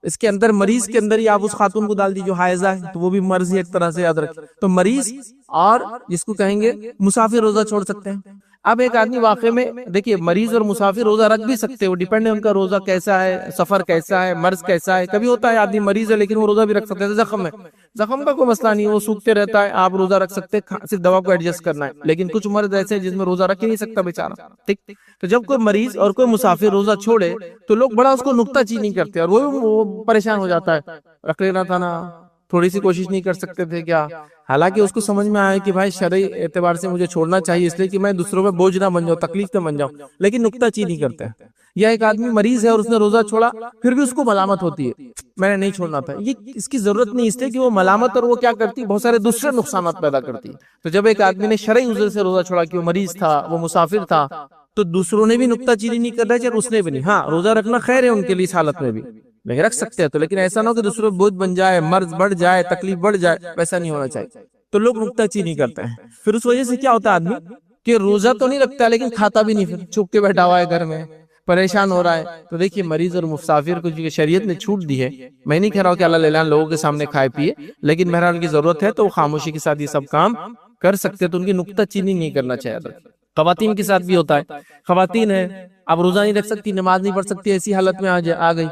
S1: اس کے اندر مریض کے اندر ہی آپ اس خاتون کو ڈال دیجیے جو حائضہ ہے، تو وہ بھی مرض ہی ایک طرح سے. یاد رکھیں تو مریض اور جس کو کہیں گے مسافر روزہ چھوڑ سکتے ہیں. اب ایک آدمی واقع میں دیکھیے مریض اور مسافر روزہ رکھ بھی سکتے ہو، ڈیپینڈ ہے ان کا روزہ کیسا ہے، سفر کیسا ہے، مرض کیسا ہے. کبھی ہوتا ہے آدمی مریض ہے لیکن وہ روزہ بھی رکھ سکتے ہیں. زخم ہے، زخم کا کوئی مسئلہ نہیں، وہ سوکھتے رہتا ہے، آپ روزہ رکھ سکتے ہیں، صرف دوا کو ایڈجسٹ کرنا ہے. لیکن کچھ مرض ایسے ہیں جس میں روزہ رکھ ہی نہیں سکتا بیچارہ. ٹھیک، تو جب کوئی مریض اور کوئی مسافر روزہ چھوڑے تو لوگ بڑا اس کو نکتہ چینی کرتے ہیں، اور وہ پریشان ہو جاتا ہے، رکھ لینا تھا نا، تھوڑی سی کوشش نہیں کر سکتے تھے کیا؟ حالانکہ اس کو سمجھ میں آیا کہ بھائی شرعی اعتبار سے مجھے چھوڑنا چاہیے اس لیے کہ میں دوسروں پہ بوجھ نہ بن جاؤں، تکلیف نہ بن جاؤں، لیکن نکتہ چینی کرتے ہیں. یا ایک آدمی مریض ہے اور اس نے روزہ چھوڑا، پھر بھی اس کو ملامت ہوتی ہے میں نے نہیں چھوڑنا تھا. یہ اس کی ضرورت نہیں، اس لیے کہ وہ ملامت اور وہ کیا کرتی ہے، بہت سارے دوسرے نقصانات پیدا کرتی ہے. تو جب ایک آدمی نے شرعی عذر سے روزہ چھوڑا کہ وہ مریض تھا، وہ مسافر تھا، تو دوسروں نے بھی نکتہ چینی نہیں کرنا چاہیے، اس نے بھی نہیں. ہاں روزہ رکھنا خیر ہے ان کے لیے اس حالت میں بھی، لیکن رکھ سکتے ہیں تو، لیکن ایسا نہ ہو کہ دوسروں بوجھ بن جائے، مرض بڑھ جائے، تکلیف بڑھ جائے، ویسا نہیں ہونا چاہیے. تو لوگ نکتہ چینی کرتے ہیں. پھر اس وجہ سے کیا ہوتا ہے آدمی کہ روزہ تو نہیں رکھتا لیکن کھاتا بھی نہیں، پھر چھپ کے بیٹھا ہوا ہے گھر میں، پریشان ہو رہا ہے. تو دیکھیے مریض اور مسافر کو جو شریعت نے چھوٹ دی ہے، میں نہیں کہہ رہا ہوں کہ اللہ لعان لوگوں کے سامنے کھائے پیے، لیکن بہرحال ان کی ضرورت ہے تو وہ خاموشی کے ساتھ یہ سب کام کر سکتے، تو ان کی نکتہ چینی نہیں کرنا چاہیے. خواتین کے ساتھ بھی ہوتا ہے، خواتین ہیں اب روزہ نہیں رکھ سکتی، نماز نہیں پڑھ سکتی، ایسی حالت میں آ گئی.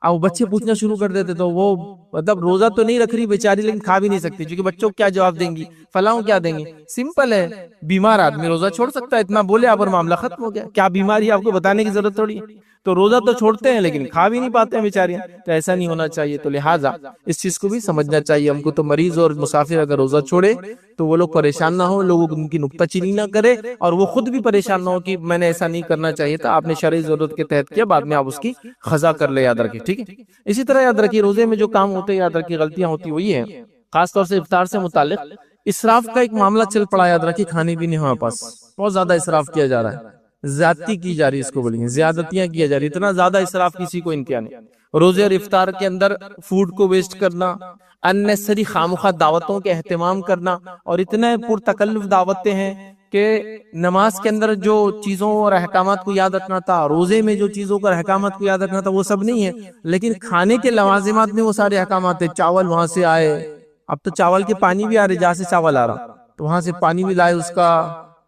S1: اب وہ بچے پوچھنا شروع کر دیتے تو وہ مطلب روزہ تو نہیں رکھ رہی بیچاری لیکن کھا بھی نہیں سکتی، کیونکہ بچوں کو کیا جواب دیں گی، فلاں کیا دیں گے. سمپل ہے، بیمار آدمی روزہ چھوڑ سکتا ہے، اتنا بولے آپ اور معاملہ ختم ہو گیا. کیا بیماری آپ کو بتانے کی ضرورت تھوڑی ہے. تو روزہ تو چھوڑتے ہیں لیکن کھا بھی نہیں پاتے ہیں بیچاریاں، تو ایسا نہیں ہونا چاہیے. تو لہٰذا اس چیز کو بھی سمجھنا چاہیے ہم کو. تو مریض اور مسافر اگر روزہ چھوڑے تو وہ لوگ پریشان نہ ہو، لوگوں ان کی نکتہ چینی نہ کرے، اور وہ خود بھی پریشان نہ ہو کہ میں نے ایسا نہیں کرنا چاہیے تھا، آپ نے شرعی ضرورت کے تحت کیا، بعد میں آپ اس کی قضا کر لے. یاد رکھیے ٹھیک ہے. اسی طرح یاد رکھیے روزے میں جو کام ہوتے ہیں، یاد رکھیے غلطیاں ہوتی وہی ہیں، خاص طور سے افطار سے متعلق اسراف کا ایک معاملہ چل پڑا. یاد رکھیے کھانے پینے ہمارے پاس بہت زیادہ اسراف کیا جا رہا ہے، زیادتی کی جا رہی ہے، اس کو بولیں گے زیادتیاں کیا جا رہی، اتنا زیادہ اسراف کسی کو انتہا نہیں. روزے اور افطار کے اندر فوڈ کو ویسٹ کرنا، اننیسری خامخواہ دعوتوں کے اہتمام کرنا، اور اتنے پرتکلف دعوتیں ہیں کہ نماز کے اندر جو چیزوں اور احکامات کو یاد رکھنا تھا، روزے میں جو چیزوں اور احکامات کو یاد رکھنا تھا وہ سب نہیں ہے، لیکن کھانے کے لوازمات میں وہ سارے احکامات ہیں. چاول وہاں سے آئے، اب تو چاول کے پانی بھی آ رہے، جہاں سے چاول آ رہا تو وہاں سے پانی بھی لائے، اس کا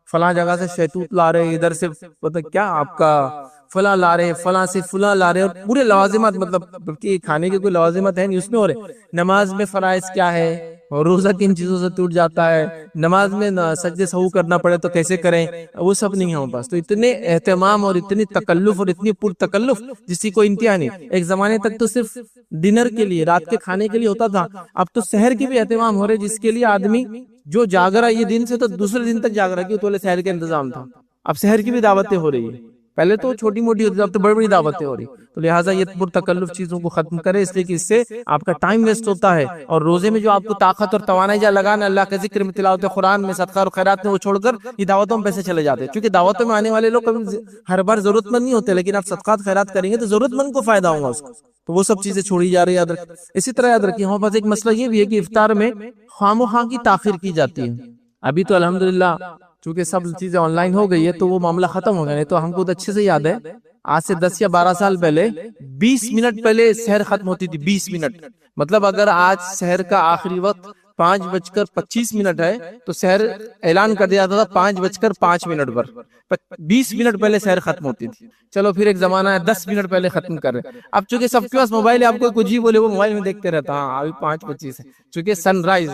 S1: فلاں جگہ سے شہتوت لا رہے، ادھر سے پتہ کیا آپ کا فلاں لا رہے، فلاں سے فلاں لا رہے، اور پورے لوازمات، مطلب کہ کھانے کے کوئی لوازمات ہے نہیں اس میں ہو رہے۔ نماز میں فرائض کیا ہے، اور روزہ کن چیزوں سے ٹوٹ جاتا ہے، نماز میں سجدے سہو کرنا پڑے تو کیسے کریں، وہ سب نہیں ہے ہمارے پاس۔ تو اتنے اہتمام اور اتنی تکلف اور اتنی پر تکلف جس کی کوئی انتہا نہیں۔ ایک زمانے تک تو صرف ڈنر کے لیے، رات کے کھانے کے لیے ہوتا تھا، اب تو سحر کی بھی اہتمام ہو رہے، جس کے لیے آدمی جو جاگ رہا ہے یہ دن سے تو دوسرے دن تک جاگ رہا ہے، کہ تو سحر کا انتظام تھا۔ اب سحر کی بھی دعوتیں ہو رہی ہیں، پہلے تو چھوٹی موٹی ہوتی، اب تو بڑی بڑی دعوتیں ہو رہی۔ تو لہٰذا یہ پر تکلف چیزوں کو ختم کرے، اس لیے کہ اس سے آپ کا ٹائم ویسٹ ہوتا ہے، اور روزے میں جو آپ کو طاقت اور توانائی جا لگانا اللہ کے ذکر میں، تلاوت قرآن میں، صدقہ اور خیرات میں، وہ چھوڑ کر یہ دعوتوں میں پیسے چلے جاتے ہیں۔ کیونکہ دعوتوں میں آنے والے لوگ کبھی ہر بار ضرورت مند نہیں ہوتے، لیکن آپ صدقات خیرات کریں گے تو ضرورت مند کو فائدہ ہوگا اس کو، تو وہ سب چیزیں چھوڑی جا رہی ہے، یاد رکھیں۔ اسی طرح یاد رکھیے ہمارے پاس ایک مسئلہ یہ بھی ہے کہ افطار میں خواہ مخواہ کی تاخیر کی جاتی ہے۔ ابھی تو الحمدللہ چونکہ سب چیزیں آن لائن ہو گئی ہے تو وہ معاملہ ختم ہو گیا، نہیں تو ہم کو اچھے سے یاد ہے آج سے 10 یا 12 سال پہلے 20 منٹ پہلے سحر ختم ہوتی تھی، 20 منٹ، مطلب اگر آج سحر کا آخری وقت 5:25 ہے تو سحر اعلان کر دیا جاتا تھا 5:05 پر، 20 منٹ پہلے سحر ختم ہوتی تھی۔ چلو پھر ایک زمانہ ہے 10 منٹ پہلے ختم کر رہے، اب چونکہ سب کے پاس موبائل ہے، آپ کو کچھ ہی بولے وہ موبائل میں دیکھتے رہتا، ہاں ابھی 5:25 ہے، چونکہ سن رائز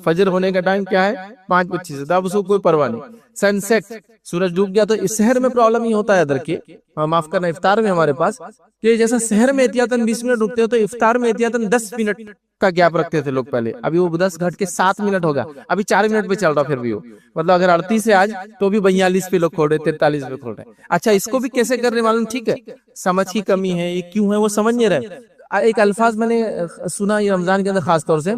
S1: فجر ہونے کا ٹائم کیا ہے 5:25 ہے، اب اس کو کوئی پرواہ نہیں۔ سن سیٹ، سورج ڈوب گیا، تو اس سحر میں پرابلم یہ ہوتا ہے ادھر کے، معاف کرنا افطار میں ہمارے پاس، کہ جیسا سحر میں احتیاطاً 20 منٹ رکتے ہو تو افطار میں احتیاطاً 10 منٹ کا گیپ رکھتے تھے لوگ پہلے، ابھی وہ 10 گھٹ کے 7 منٹ ہوگا، ابھی 4 منٹ پہ چل رہا، پھر بھی وہ مطلب اگر 38 ہے آج تو بھی 42 پہ لوگ کھول رہے، 43 پہ کھول رہے۔ اچھا اس کو بھی کیسے کر رہے معلوم، ٹھیک ہے سمجھ کی کمی ہے، یہ کیوں ہے وہ سمجھ نہیں رہے۔ ایک الفاظ میں نے سنا یہ رمضان کے اندر خاص طور سے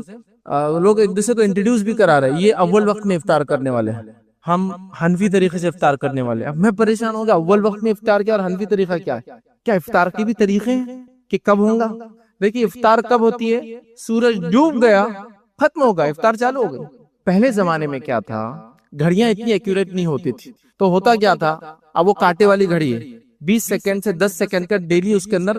S1: لوگ ایک دوسرے کو انٹروڈیوس بھی کرا رہے، یہ اول وقت میں افطار کرنے والے ہیں، ہم حنفی طریقے سے افطار کرنے والے ہیں۔ اب میں پریشان ہو گیا، اول وقت میں افطار کیا اور حنفی طریقہ کیا ہے؟ کیا افطار کے بھی طریقے ہیں کہ کب ہوگا؟ دیکھیے افطار کب ہوتی ہے، سورج ڈوب گیا ختم ہوگا، افطار چالو ہو گئی۔ پہلے زمانے میں کیا تھا، گھڑیاں اتنی ایکوریٹ نہیں ہوتی تھی، تو ہوتا کیا تھا، اب وہ کانٹے والی گھڑی ہے، 20 سیکنڈ سے 10 سیکنڈ کا ڈیلی اس کے اندر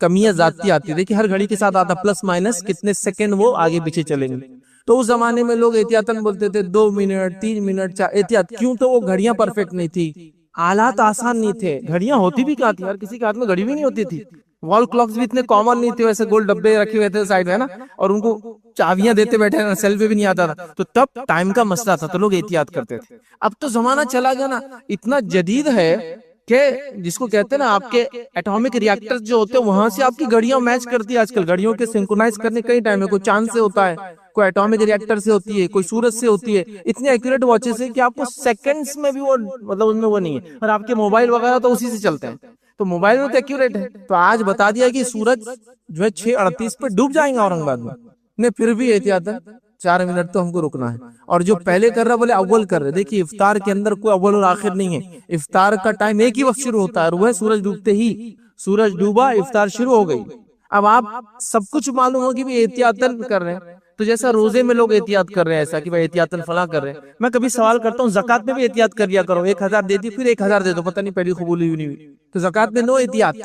S1: کمیاں ذاتی آتی، دیکھیے ہر گھڑی کے ساتھ آتا پلس مائنس کتنے سیکنڈ وہ آگے پیچھے چلیں گے۔ تو اس زمانے میں لوگ احتیاطاً بولتے تھے 2 منٹ 3 منٹ احتیاط، کیوں تو وہ گھڑیاں پرفیکٹ نہیں تھی، آلات آسان نہیں تھے، گھڑیاں ہوتی بھی کہاں تھی، ہر کسی کے ہاتھ میں گھڑی بھی نہیں ہوتی تھی، وال کلاکس بھی اتنے کامن نہیں تھے، ویسے گول ڈبے رکھے ہوئے تھے سائڈ میں نا، اور ان کو چابیاں دیتے بیٹھے نا، سیل پہ بھی نہیں آتا تھا، تو تب ٹائم کا مسئلہ تھا تو لوگ احتیاط کرتے تھے۔ اب تو زمانہ چلا گیا نا، اتنا جدید ہے کہ جس کو کہتے ہیں نا آپ کے ایٹامک ریاکٹر جو ہوتے ہیں وہاں سے آپ کی گھڑیاں میچ کرتی ہے۔ آج کل گھڑیوں کے سنکرونائز کرنے کئی ٹائم ہے، کوئی چاند سے ہوتا ہے، کوئی ایٹامک ریاکٹر سے ہوتی ہے، کوئی سورج سے ہوتی ہے، اتنے ایکوریٹ واچز ہیں کہ آپ کو سیکنڈز میں بھی وہ مطلب ان میں وہ نہیں ہے، اور آپ کے موبائل وغیرہ تو اسی سے چلتے ہیں، تو موبائل میں تو ایکوریٹ ہے۔ تو آج بتا دیا کہ سورج جو ہے 6:38 پہ ڈوب جائیں گا اورنگ آباد میں، نہیں پھر بھی احتیاطاً 4 منٹ تو ہم کو رکنا ہے، اور جو پہلے کر رہا بولے اول کر رہے۔ دیکھیے افطار کے اندر کوئی اول اور آخر نہیں ہے، افطار کا ٹائم ایک ہی وقت شروع ہوتا ہے، وہ ہے سورج ڈوبتے ہی، سورج ڈوبا افطار شروع ہو گئی۔ اب آپ سب کچھ معلوم ہو کہ بھی احتیاطاً کر رہے ہیں، تو جیسا روزے میں لوگ احتیاط کر رہے ہیں ایسا کہ بھائی احتیاطاً فلاں کر رہے ہیں، میں کبھی سوال کرتا ہوں زکوٰۃ میں بھی احتیاط کر لیا کرو، 1000 دے دی پھر 1000 دے دو، پتہ نہیں پہلی قبول ہوئی نہیں ہوئی، تو زکوٰۃ میں نو احتیاط،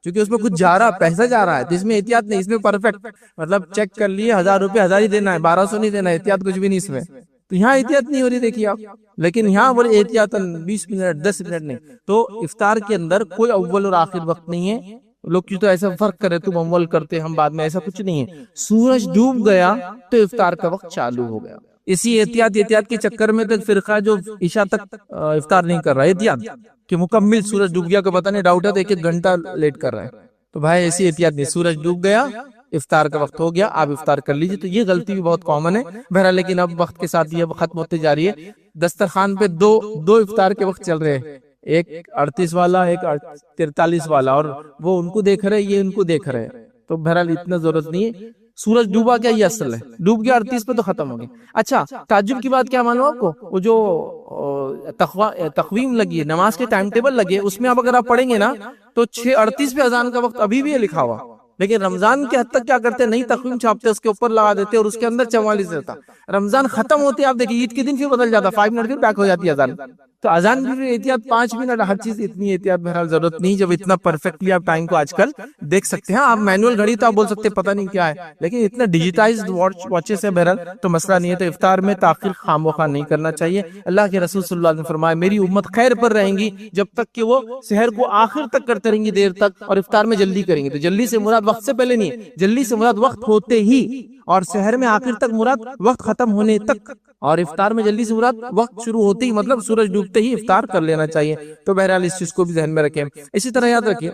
S1: کیونکہ اس میں کچھ جا رہا پیسہ جا رہا ہے، تو اس میں احتیاط نہیں، اس میں پرفیکٹ مطلب چیک کر لیے 1000 روپے 1000 ہی دینا ہے، 1200 نہیں دینا، احتیاط کچھ بھی نہیں اس میں، تو یہاں احتیاط نہیں ہو رہی دیکھیے آپ، لیکن یہاں بولے احتیاطاً 20 منٹ 10 منٹ نہیں۔ تو افطار کے اندر کوئی اول اور آخر وقت نہیں ہے، لوگ کیوں تو ایسا فرق کرے، تم اول کرتے ہم بعد میں، ایسا کچھ نہیں ہے، سورج ڈوب گیا تو افطار کا وقت چالو ہو گیا۔ اسی احتیاط کے چکر میں تو فرقہ جو عشاء تک افطار نہیں کر رہا، احتیاط کہ مکمل سورج ڈوب گیا کو پتہ نہیں، ڈاؤٹ ہے تو 1 گھنٹہ لیٹ کر رہا ہے، تو بھائی ایسی احتیاط نہیں، سورج ڈوب گیا افطار کا وقت ہو گیا، آپ افطار کر لیجئے، تو یہ غلطی بھی بہت کامن ہے بہرحال، لیکن اب وقت کے ساتھ یہ ختم ہوتے جا رہی ہے۔ دسترخوان پہ دو افطار کے وقت چل رہے ہیں، ایک 38 والا ایک 43 والا، اور وہ ان کو دیکھ رہے یہ ان کو دیکھ رہے، تو بہرحال اتنا ضرورت نہیں ہے، سورج ڈوبا کیا یہ اصل ہے، ڈوب گیا 38 پہ تو ختم ہو گیا۔ اچھا تعجب کی بات کیا معلوم آپ کو، وہ جو تقویم لگی ہے، نماز کے ٹائم ٹیبل لگے، اس میں اب اگر آپ پڑھیں گے نا تو 6:38 پہ اذان کا وقت ابھی بھی ہے لکھا ہوا، لیکن رمضان کے حد تک کیا کرتے ہیں، نئی تقویم چھاپتے اس کے اوپر لگا دیتے اور اس کے اندر 44 رہتا، رمضان ختم ہوتے آپ دیکھیں عید کے دن پھر بدل جاتا، 5 منٹ پھر بیک ہو جاتی ہے اذان، تو اذان بھی احتیاط 5 منٹ، ہر چیز اتنی احتیاط بہرحال ضرورت نہیں جب اتنا پرفیکٹلی آپ ٹائم کو آج کل دیکھ سکتے ہیں. آپ مینوئل گھڑی تو آپ بول سکتے ہیں پتہ نہیں کیا ہے، لیکن اتنا ڈیجیٹائزڈ واچز ہے بہرحال تو مسئلہ نہیں ہے. تو افطار میں تاخیر خام و خواہ نہیں کرنا چاہیے. اللہ کے رسول صلی اللہ علیہ وسلم نے فرمایا میری امت خیر پر رہیں گی جب تک کہ وہ سحر کو آخر تک کرتے رہیں گی دیر تک، اور افطار میں جلدی کریں گے. تو جلدی سے مراد وقت سے پہلے نہیں ہے، جلدی سے مراد وقت ہوتے ہی، اور سحر میں آخر تک مراد وقت ختم ہونے تک، اور افطار میں جلدی سے مراد وقت شروع ہوتے ہی مطلب سورج ڈوبتے ہی افطار کر لینا چاہیے. تو بہرحال اس چیز کو بھی ذہن میں رکھیں. اسی طرح یاد رکھیں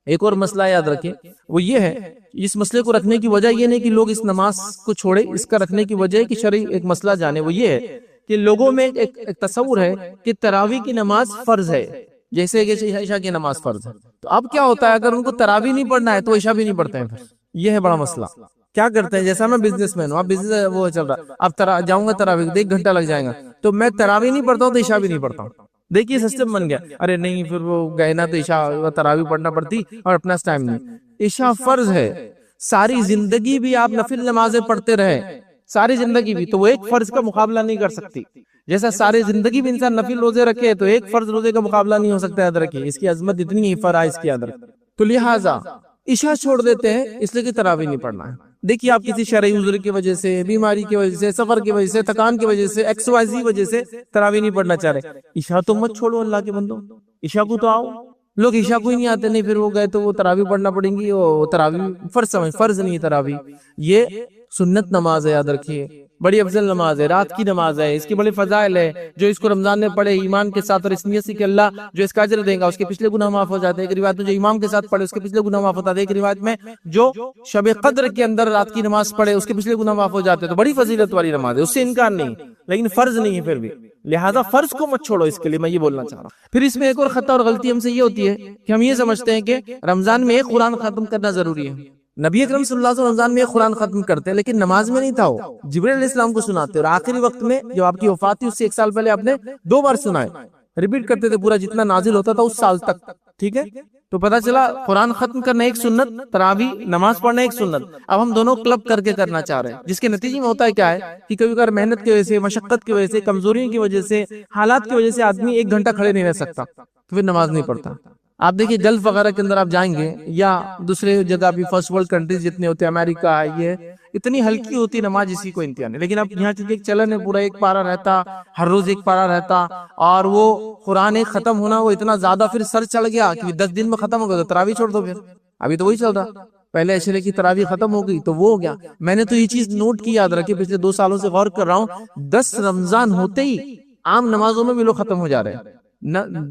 S1: ایک اور مسئلہ یاد رکھیں، وہ یہ ہے، اس مسئلے کو رکھنے کی وجہ یہ نہیں کہ لوگ اس نماز کو چھوڑے، اس کا رکھنے کی وجہ ہے کہ شرعی ایک مسئلہ جانے. وہ یہ ہے کہ لوگوں میں ایک تصور ہے کہ تراویح کی نماز فرض ہے، جیسے کہ عشاء کی نماز فرض ہے. تو اب کیا ہوتا ہے اگر ان کو تراویح نہیں پڑھنا ہے تو عشاء بھی نہیں پڑھتے ہیں. پھر یہ ہے بڑا مسئلہ. کیا کرتے ہیں، جیسا میں بزنس مین ہوں، اب بزنس وہ چل رہا، اب جاؤں گا تراویح 1 گھنٹہ لگ جائے گا، تو میں تراویح نہیں پڑھتا ہوں تو عشاء بھی نہیں پڑھتا ہوں. دیکھیے سسٹم بن گیا. ارے نہیں پھر وہ گئے نا تو عشاء تراویح پڑھنا پڑتی اور اپنا ٹائم نہیں. عشاء فرض ہے، ساری زندگی بھی آپ نفل نمازیں پڑھتے رہے، ساری زندگی بھی، تو وہ ایک فرض کا مقابلہ نہیں کر سکتی. جیسا ساری زندگی بھی انسان نفل روزے رکھے تو ایک فرض روزے کا مقابلہ نہیں ہو سکتا. یاد رکھیے اس کی عظمت اتنی ہی فرائض کی یاد رکھیں. تو لہٰذا عشاء چھوڑ دیتے ہیں اس لیے کہ تراویح نہیں پڑھنا ہے. دیکھیے آپ کسی شرعی عذر کی وجہ سے، بیماری کی وجہ سے، سفر کی وجہ سے، تھکان کی وجہ سے، XYZ وجہ سے تراویح نہیں پڑھنا چاہ رہے، عشاء تو مت چھوڑو اللہ کے بندو، عشاء کو تو آؤ. لوگ عشاء کو ہی نہیں آتے، نہیں پھر وہ گئے تو وہ تراویح پڑھنا پڑیں گی. وہ تراویح فرض نہیں ہے. تراویح یہ سنت نماز ہے، یاد رکھیے بڑی افضل نماز ہے، رات کی نماز ہے، اس کی بڑے فضائل ہے. جو اس کو رمضان میں پڑھے ایمان کے ساتھ اور اس نیت سے کہ اللہ جو اس کا اجر دے گا، اس کے پچھلے گناہ معاف ہو جاتے ہیں. ایک روایت میں جو امام کے ساتھ پڑھے اس کے پچھلے گناہ معاف ہوتا ہے. ایک روایت میں جو شب قدر کے اندر رات کی نماز پڑھے اس کے پچھلے گناہ معاف ہو جاتے ہیں. تو بڑی فضیلت والی نماز ہے، اس سے انکار نہیں، لیکن فرض نہیں ہے. پھر بھی لہذا فرض کو مت چھوڑو، اس کے لیے میں یہ بولنا چاہ رہا ہوں. پھر اس میں ایک اور خطا اور غلطی ہم سے یہ ہوتی ہے کہ ہم یہ سمجھتے ہیں کہ رمضان میں ایک قرآن ختم کرنا ضروری ہے. نبی اکرم صلی اللہ علیہ وسلم رمضان میں ایک قرآن ختم کرتے ہیں، لیکن نماز میں نہیں تھا، وہ جبرائیل علیہ السلام کو سناتے، اور آخری وقت میں جو آپ کی وفات تھی اس سے 1 سال پہلے آپ نے 2 بار سنائے، ریپیٹ کرتے تھے پورا جتنا نازل ہوتا تھا اس سال تک. ٹھیک ہے، تو پتہ چلا قرآن ختم کرنا ایک سنت، تراویح نماز پڑھنا ایک سنت. اب ہم دونوں کلب کر کے کرنا چاہ رہے ہیں، جس کے نتیجے میں ہوتا ہے کیا ہے کہ کبھی کبھار محنت کی وجہ سے، مشقت کی وجہ سے، کمزوریوں کی وجہ سے، حالات کی وجہ سے آدمی 1 گھنٹہ کھڑے نہیں رہ سکتا، تو پھر نماز نہیں پڑھتا. آپ دیکھیے گلف وغیرہ کے اندر آپ جائیں گے یا دوسرے جگہ بھی، فرسٹ ورلڈ کنٹریز جتنے ہوتے ہیں، امریکہ ہے، یہ اتنی ہلکی ہوتی نماز اسی کو انتہا نہیں. لیکن اب یہاں چونکہ ایک چلن ہے، پورا 1 پارہ رہتا، ہر روز 1 پارہ رہتا، اور وہ قرآن ایک ختم ہونا وہ اتنا زیادہ پھر سر چڑھ گیا کہ 10 دن میں ختم ہو گیا. تو تراویح چھوڑ دو. پھر ابھی تو وہی چل رہا، پہلے عشرے کی تراویح ختم ہو گئی تو وہ ہو گیا. میں نے تو یہ چیز نوٹ کی، یاد رکھے پچھلے 2 سالوں سے غور کر رہا ہوں، 10 رمضان ہوتے ہی عام نمازوں میں بھی لوگ ختم ہو جا رہے ہیں.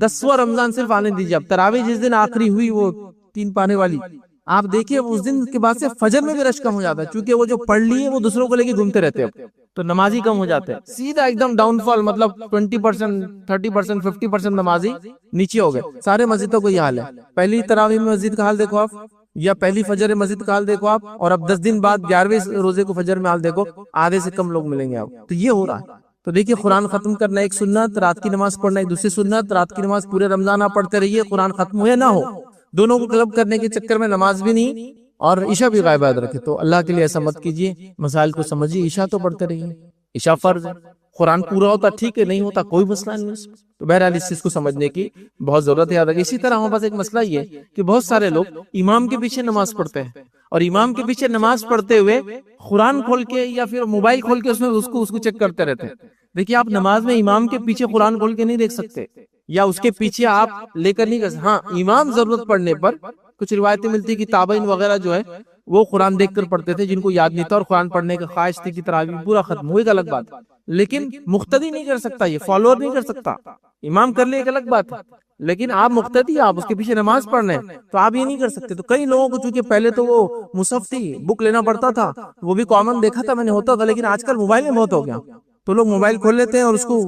S1: 10واں رمضان صرف آنے دیجیے. اب تراویح جس دن آخری ہوئی وہ 3 پانے والی، آپ دیکھیے اس دن کے بعد سے فجر میں بھی رش کم ہو جاتا ہے، چونکہ وہ جو پڑھ لیے وہ دوسروں کو لے کے گھومتے رہتے ہیں، تو نمازی کم ہو جاتے ہیں. سیدھا ایک دم ڈاؤن فال، مطلب 20%، 30%، 50% نمازی نیچے ہو گئے. سارے مسجدوں کو یہ حال ہے. پہلی تراویح میں مسجد کا حال دیکھو آپ، یا پہلی فجر مسجد کا حال دیکھو آپ، اور اب 10 دن بعد 11ویں روزے کو فجر میں حال دیکھو، آدھے سے کم لوگ ملیں گے آپ. تو یہ ہو رہا ہے. تو دیکھیے قرآن ختم کرنا ایک سنت، رات کی نماز پڑھنا ایک دوسری سنت. رات کی نماز پورے رمضان آپ پڑھتے رہیے، قرآن ختم ہو یا نہ ہو، دونوں کو کلب کرنے کے چکر میں نماز بھی نہیں اور عشاء بھی غائب یاد رکھے. تو اللہ کے لیے ایسا مت کیجیے، مسائل کو سمجھیے. عشاء تو پڑھتے رہیے، عشاء فرض ہے. قرآن پورا ہوتا ٹھیک ہے، نہیں ہوتا کوئی مسئلہ نہیں. تو بہرحال اس چیز کو سمجھنے کی بہت ضرورت ہے، یاد رکھیں. اسی طرح ہمارے پاس ایک مسئلہ یہ کہ بہت سارے لوگ امام کے پیچھے نماز پڑھتے ہیں، اور امام کے پیچھے نماز پڑھتے ہوئے قرآن کھول کے یا پھر موبائل کھول کے اس کو چیک کرتے رہتے ہیں. دیکھیے آپ نماز میں امام کے پیچھے قرآن کھول کے نہیں دیکھ سکتے، یا اس کے پیچھے آپ لے کر نہیں کر سکتے. ہاں امام ضرورت پڑنے پر، کچھ روایتیں ملتی کہ تابعین وغیرہ جو ہے وہ قرآن دیکھ کر پڑھتے تھے، جن کو یاد نہیں تھا اور قرآن پڑھنے کا خواہش تھی کہ تراویح پورا ختم ہوئے، ایک الگ بات. لیکن مقتدی نہیں کر سکتا، یہ فالوور نہیں کر سکتا. امام کر لے ایک الگ بات ہے، لیکن آپ مقتدی، آپ اس کے پیچھے نماز پڑھ رہے ہیں تو آپ یہ نہیں کر سکتے. تو کئی لوگوں کو چونکہ پہلے تو وہ مصحف تھی، بک لینا پڑتا تھا، وہ بھی کامن دیکھا تھا میں نے، ہوتا تھا. لیکن آج کل موبائل میں بہت ہو گیا، تو لوگ موبائل کھول لیتے ہیں اور اس کو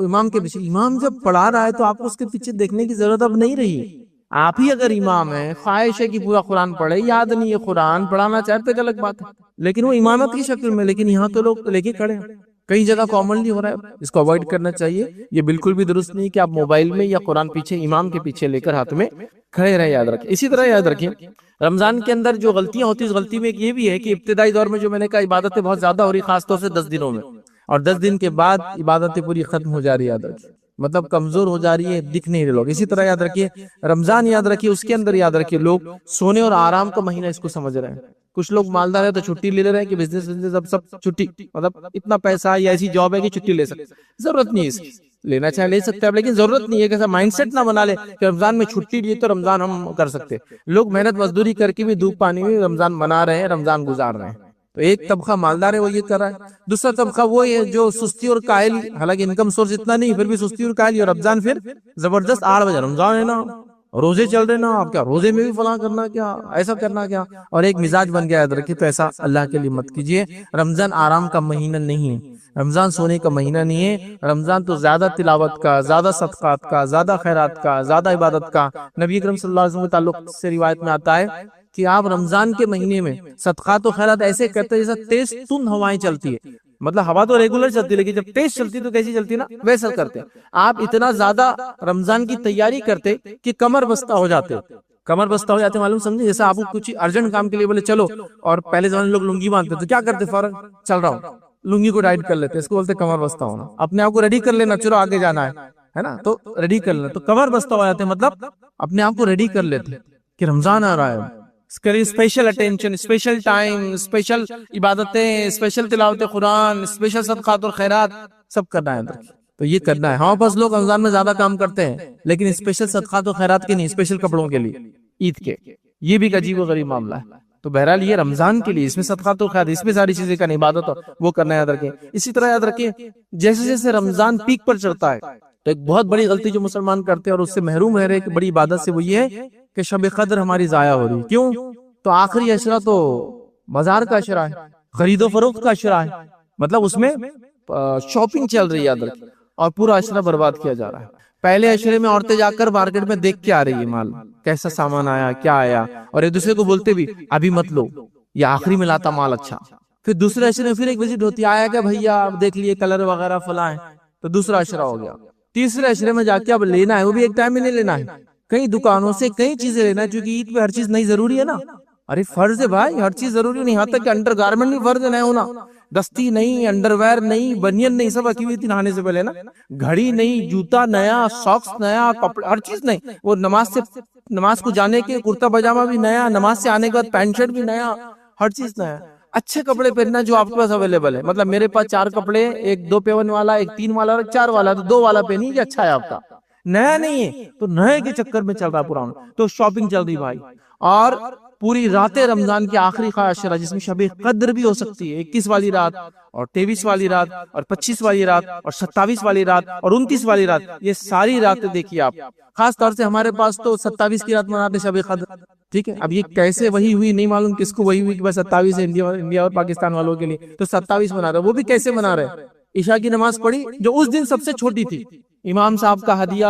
S1: امام کے پیچھے. امام جب پڑھا رہا ہے تو آپ کو اس کے پیچھے دیکھنے کی ضرورت اب نہیں رہی. آپ ہی اگر امام ہے، خواہش ہے کہ پورا قرآن پڑھے، یاد نہیں ہے قرآن پڑھانا چاہتے ایک الگ بات ہے، لیکن وہ امامت کی شکل میں. لیکن یہاں تو لوگ لے کے کھڑے ہیں، کئی جگہ کامنلی ہو رہا ہے. اس کو اوائڈ کرنا چاہیے. یہ بالکل بھی درست نہیں کہ آپ موبائل میں یا قرآن پیچھے امام کے پیچھے لے کر ہاتھ میں کھڑے رہیں، یاد رکھیں. اسی طرح یاد رکھیں رمضان کے اندر جو غلطیاں ہوتی ہیں، اس غلطی میں ایک یہ بھی ہے کہ ابتدائی دور میں جو میں نے کہا عبادتیں بہت زیادہ ہو رہی، خاص طور سے 10 دنوں میں، اور 10 دن کے بعد عبادتیں پوری ختم ہو جا رہی. یاد رکھیں مطلب کمزور ہو جا رہی ہے، دکھ نہیں رہے لوگ. اسی طرح یاد رکھیے رمضان یاد رکھیے، اس کے اندر یاد رکھیے لوگ سونے اور آرام کا مہینہ اس کو سمجھ رہے ہیں. کچھ لوگ مالدار ہے تو چھٹی لے رہے ہیں کہ بزنس سب چھٹی، مطلب اتنا پیسہ یا ایسی جاب ہے کہ چھٹی لے سکتے. ضرورت نہیں ہے اس کی، لینا چاہے لے سکتے ہیں لیکن ضرورت نہیں ہے. کہ مائنڈ سیٹ نہ بنا لے کہ رمضان میں چھٹی لیے تو رمضان ہم کر سکتے. لوگ محنت مزدوری کر کے بھی دھوپ پانی میں رمضان منا رہے ہیں، رمضان گزار رہے ہیں. تو ایک طبقہ مالدار ہے وہ یہ کر رہا ہے، دوسرا طبقہ وہ ہے جو سستی اور کاہل، حالانکہ انکم سورس اتنا نہیں پھر بھی سستی اور کاہل. اور رمضان پھر زبردست 8 بجے رمضان ہے نا، روزے چل رہے نا، آپ کیا روزے میں بھی فلاں کرنا، کیا ایسا کرنا کیا، اور ایک مزاج بن گیا. یاد رکھیے تو ایسا اللہ کے لیے مت کیجیے. رمضان آرام کا مہینہ نہیں ہے، رمضان سونے کا مہینہ نہیں ہے. رمضان تو زیادہ تلاوت کا، زیادہ صدقات کا، زیادہ خیرات کا، زیادہ عبادت کا. نبی اکرم صلی اللہ علیہ وسلم کے تعلق سے روایت میں آتا ہے کہ آپ رمضان کے مہینے میں صدقات و خیرات ایسے کرتے ہیں جیسا تیز تند ہوائیں چلتی ہے. مطلب ہوا تو ریگولر چلتی ہے لیکن جب تیز چلتی تو کیسی چلتی نا، ویسا کرتے. آپ اتنا زیادہ رمضان کی تیاری کرتے کہ کمر بستہ ہو جاتے. کمر بستہ ہو جاتے معلوم سمجھے، جیسا آپ کو کچھ ارجنٹ کام کے لیے بولے چلو، اور پہلے زمانے لوگ لنگی باندھتے تو کیا کرتے، فوراً چل رہا ہوں لنگی کو ٹائٹ کر لیتے. اس کو بولتے کمر بستہ ہونا. اپنے آپ کو ریڈی کر لینا، چلو آگے جانا ہے نا، تو ریڈی کر لینا. تو کمر بستہ ہو جاتے مطلب اپنے آپ کو ریڈی کر لیتے کہ رمضان آ رہا ہے. اس کے لیے special attention, special time, special عبادتیں، اسپیشل تلاوت قرآن، اسپیشل صدقات اور خیرات سب کرنا ہے. تو یہ کرنا ہے. ہاں بس لوگ رمضان میں زیادہ کام کرتے ہیں لیکن اسپیشل صدقات و خیرات کے نہیں، اسپیشل کپڑوں کے لیے، عید کے. یہ بھی ایک عجیب و غریب معاملہ ہے. تو بہرحال یہ رمضان کے لیے، اس میں صدقات و خیرات، اس میں ساری چیزیں کرنا، عبادت وہ کرنا یاد رکھیں. اسی طرح یاد رکھیں جیسے جیسے رمضان پیک پر چڑھتا ہے تو ایک بہت بڑی غلطی جو مسلمان کرتے ہیں اور اس سے محروم رہ رہے ایک بڑی عبادت سے، وہ یہ ہے کہ شب قدر ہماری ضائع ہو رہی. کیوں؟ تو آخری عشرہ تو بازار کا عشرہ ہے، خرید و فروخت کا عشرہ ہے. مطلب اس میں شاپنگ چل رہی ہے یاد رکھیں، اور پورا عشرہ برباد کیا جا رہا ہے. پہلے عشرے میں عورتیں جا کر مارکیٹ میں دیکھ کے آ رہی ہے مال، کیسا سامان آیا، کیا آیا، اور ایک دوسرے کو بولتے بھی ابھی مت لو، یہ آخری میں لاتا مال اچھا. پھر دوسرے عشرے میں پھر ایک وزٹ ہوتی ہے، آیا کہ بھیا اب دیکھ لیے کلر وغیرہ فلاں ہے، تو دوسرا عشرہ ہو گیا. تیسرے عشرے میں جا کے اب لینا ہے، وہ بھی ایک ٹائم میں نہیں لینا ہے، کئی دکانوں سے کئی چیزیں لینا ہے، کیونکہ عید پہ ہر چیز نہیں ضروری ہے نا. ارے فرض ہے بھائی، ہر چیز ضروری نہیں. یہاں تک کہ انڈر گارمنٹ بھی فرض نہیں ہونا، دستی نہیں، انڈر ویئر نہیں، بنین نہیں، سب رکھی ہوئی تھی نہانے سے پہلے نا. گھڑی نہیں، جوتا نیا، ساکس نیا، کپڑا، ہر چیز نہیں. وہ نماز کو جانے کے کرتا پاجامہ بھی نیا، نماز سے آنے کے بعد پینٹ شرٹ بھی نیا، ہر چیز نیا. اچھے کپڑے پہننا جو آپ کے پاس اویلیبل ہے. مطلب میرے پاس 4 کپڑے، ایک 2 پیون والا، ایک 3 والا اور ایک 4 والا، تو 2 والا پہنیے یہ اچھا ہے آپ کا، نیا نہیں ہے. تو نئے کے چکر میں چل رہا پرانا. تو شاپنگ چل رہی بھائی. اور پوری رات رمضان کی آخری عشرہ جس میں شب قدر بھی ہو سکتی ہے، 21 والی رات اور 23 والی رات اور 25 والی رات اور 27 والی رات اور 29 والی رات، یہ ساری راتیں دیکھیے آپ. خاص طور سے ہمارے پاس تو 27 کی رات مناتے شب قدر. ٹھیک ہے، اب یہ کیسے وہی ہوئی نہیں معلوم، کس کو وہی ہوئی کہ بس 27 ہے انڈیا اور پاکستان والوں کے لیے، تو 27 منا رہے. وہ بھی کیسے منا رہے؟ عشاء کی نماز پڑھی جو اس دن سب سے چھوٹی تھی، امام صاحب کا ہدیہ،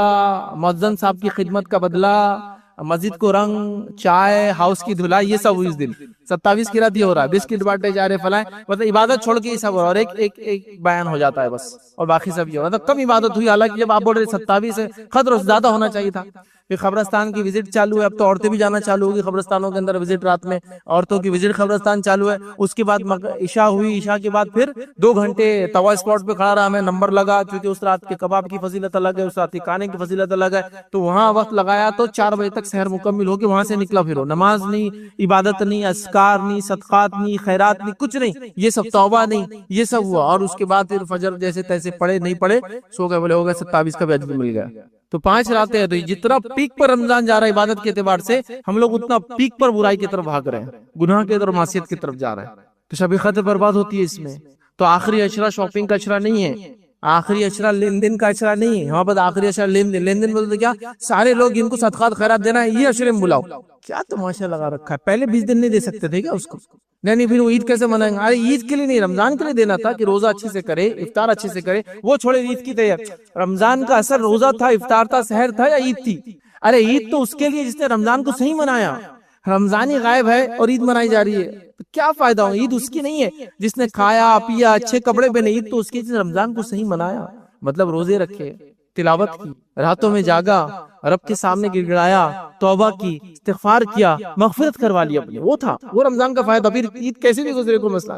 S1: مؤذن صاحب کی خدمت کا بدلہ، مسجد کو رنگ، چائے، ہاؤس کی دھلائی، یہ سب ہوئی اس دن. 27 کی رات یہ ہو رہا ہے، بسکٹ بانٹے جا رہے فلائیں، مطلب عبادت چھوڑ کے یہ سب ہو رہا ہے، اور ایک بیان ہو جاتا ہے بس، اور باقی سب یہ ہو رہا ہے. تو کم عبادت ہوئی، حالانکہ جب آپ بول رہے 27 ہے، قدر زیادہ ہونا چاہیے تھا. پھر قبرستان کی وزٹ چالو ہے، اب تو عورتیں بھی جانا چالو ہوگی قبرستانوں کے اندر وزٹ، رات میں عورتوں کی وزٹ قبرستان چالو ہے. اس کے بعد عشاء ہوئی، عشاء کے بعد پھر 2 گھنٹے توا اسپاٹ پہ کھڑا رہا، ہمیں نمبر لگا کیونکہ اس رات کے کباب کی فضیلت الگ ہے، اس رات کے کھانے کی فضیلت الگ ہے. تو وہاں وقت لگایا تو 4 بجے تک سحر مکمل ہو کے وہاں سے نکلا. پھر نماز نہیں، عبادت نہیں، اذکار نہیں، صدقات نہیں، خیرات نہیں، کچھ نہیں، یہ سب توبہ نہیں، یہ سب ہوا. اور اس کے بعد پھر فجر جیسے تیسے پڑھے نہیں پڑھے، سو گئے، بولے ہو گئے 27 کا بھی اجر مل گیا. تو 5 راتیں ہیں. تو جتنا پیک پر رمضان جا رہا ہے عبادت کے اعتبار سے، ہم لوگ اتنا پیک پر برائی کی طرف بھاگ رہے ہیں، گناہ کی طرف، معصیت کی طرف جا رہے ہیں. تو شب قدر برباد ہوتی ہے اس میں. تو آخری عشرہ شاپنگ کا عشرہ نہیں ہے، آخری عشرہ لین دین کا عشرہ نہیں ہے. وہاں پر آخری عشرہ لین دین بولتے کیا، سارے لوگ ان کو صدقات خیرات دینا ہے، یہ عشرے میں بلاؤ. کیا تماشا لگا رکھا ہے. پہلے 20 دن نہیں دے سکتے تھے کیا اس کو؟ نہیں پھر وہ عید کیسے منائیں گے؟ ارے عید کے لیے نہیں، رمضان کے لیے دینا تھا کہ روزہ اچھے سے کرے، افطار اچھے سے کرے. وہ چھوڑے عید کی تیار. رمضان کا اثر روزہ تھا، افطار تھا، سحر تھا، یا عید تھی؟ ارے عید تو اس کے لیے جس نے رمضان کو صحیح منایا. رمضان ہی غائب ہے اور عید منائی جا رہی ہے، تو کیا فائدہ ہو؟ عید اس کی نہیں ہے جس نے کھایا پیا، اچھے کپڑے پہنے. عید تو اس کی جس نے رمضان کو صحیح منایا، مطلب روزے رکھے، تلاوت کی، راتوں میں جاگا، رب کے سامنے گر گڑایا، توبہ کی، استغفار کیا، مغفرت کروا لی اپنی. وہ تھا، وہ رمضان کا فائدہ. پھر عید کیسے بھی گزرے کو مسئلہ.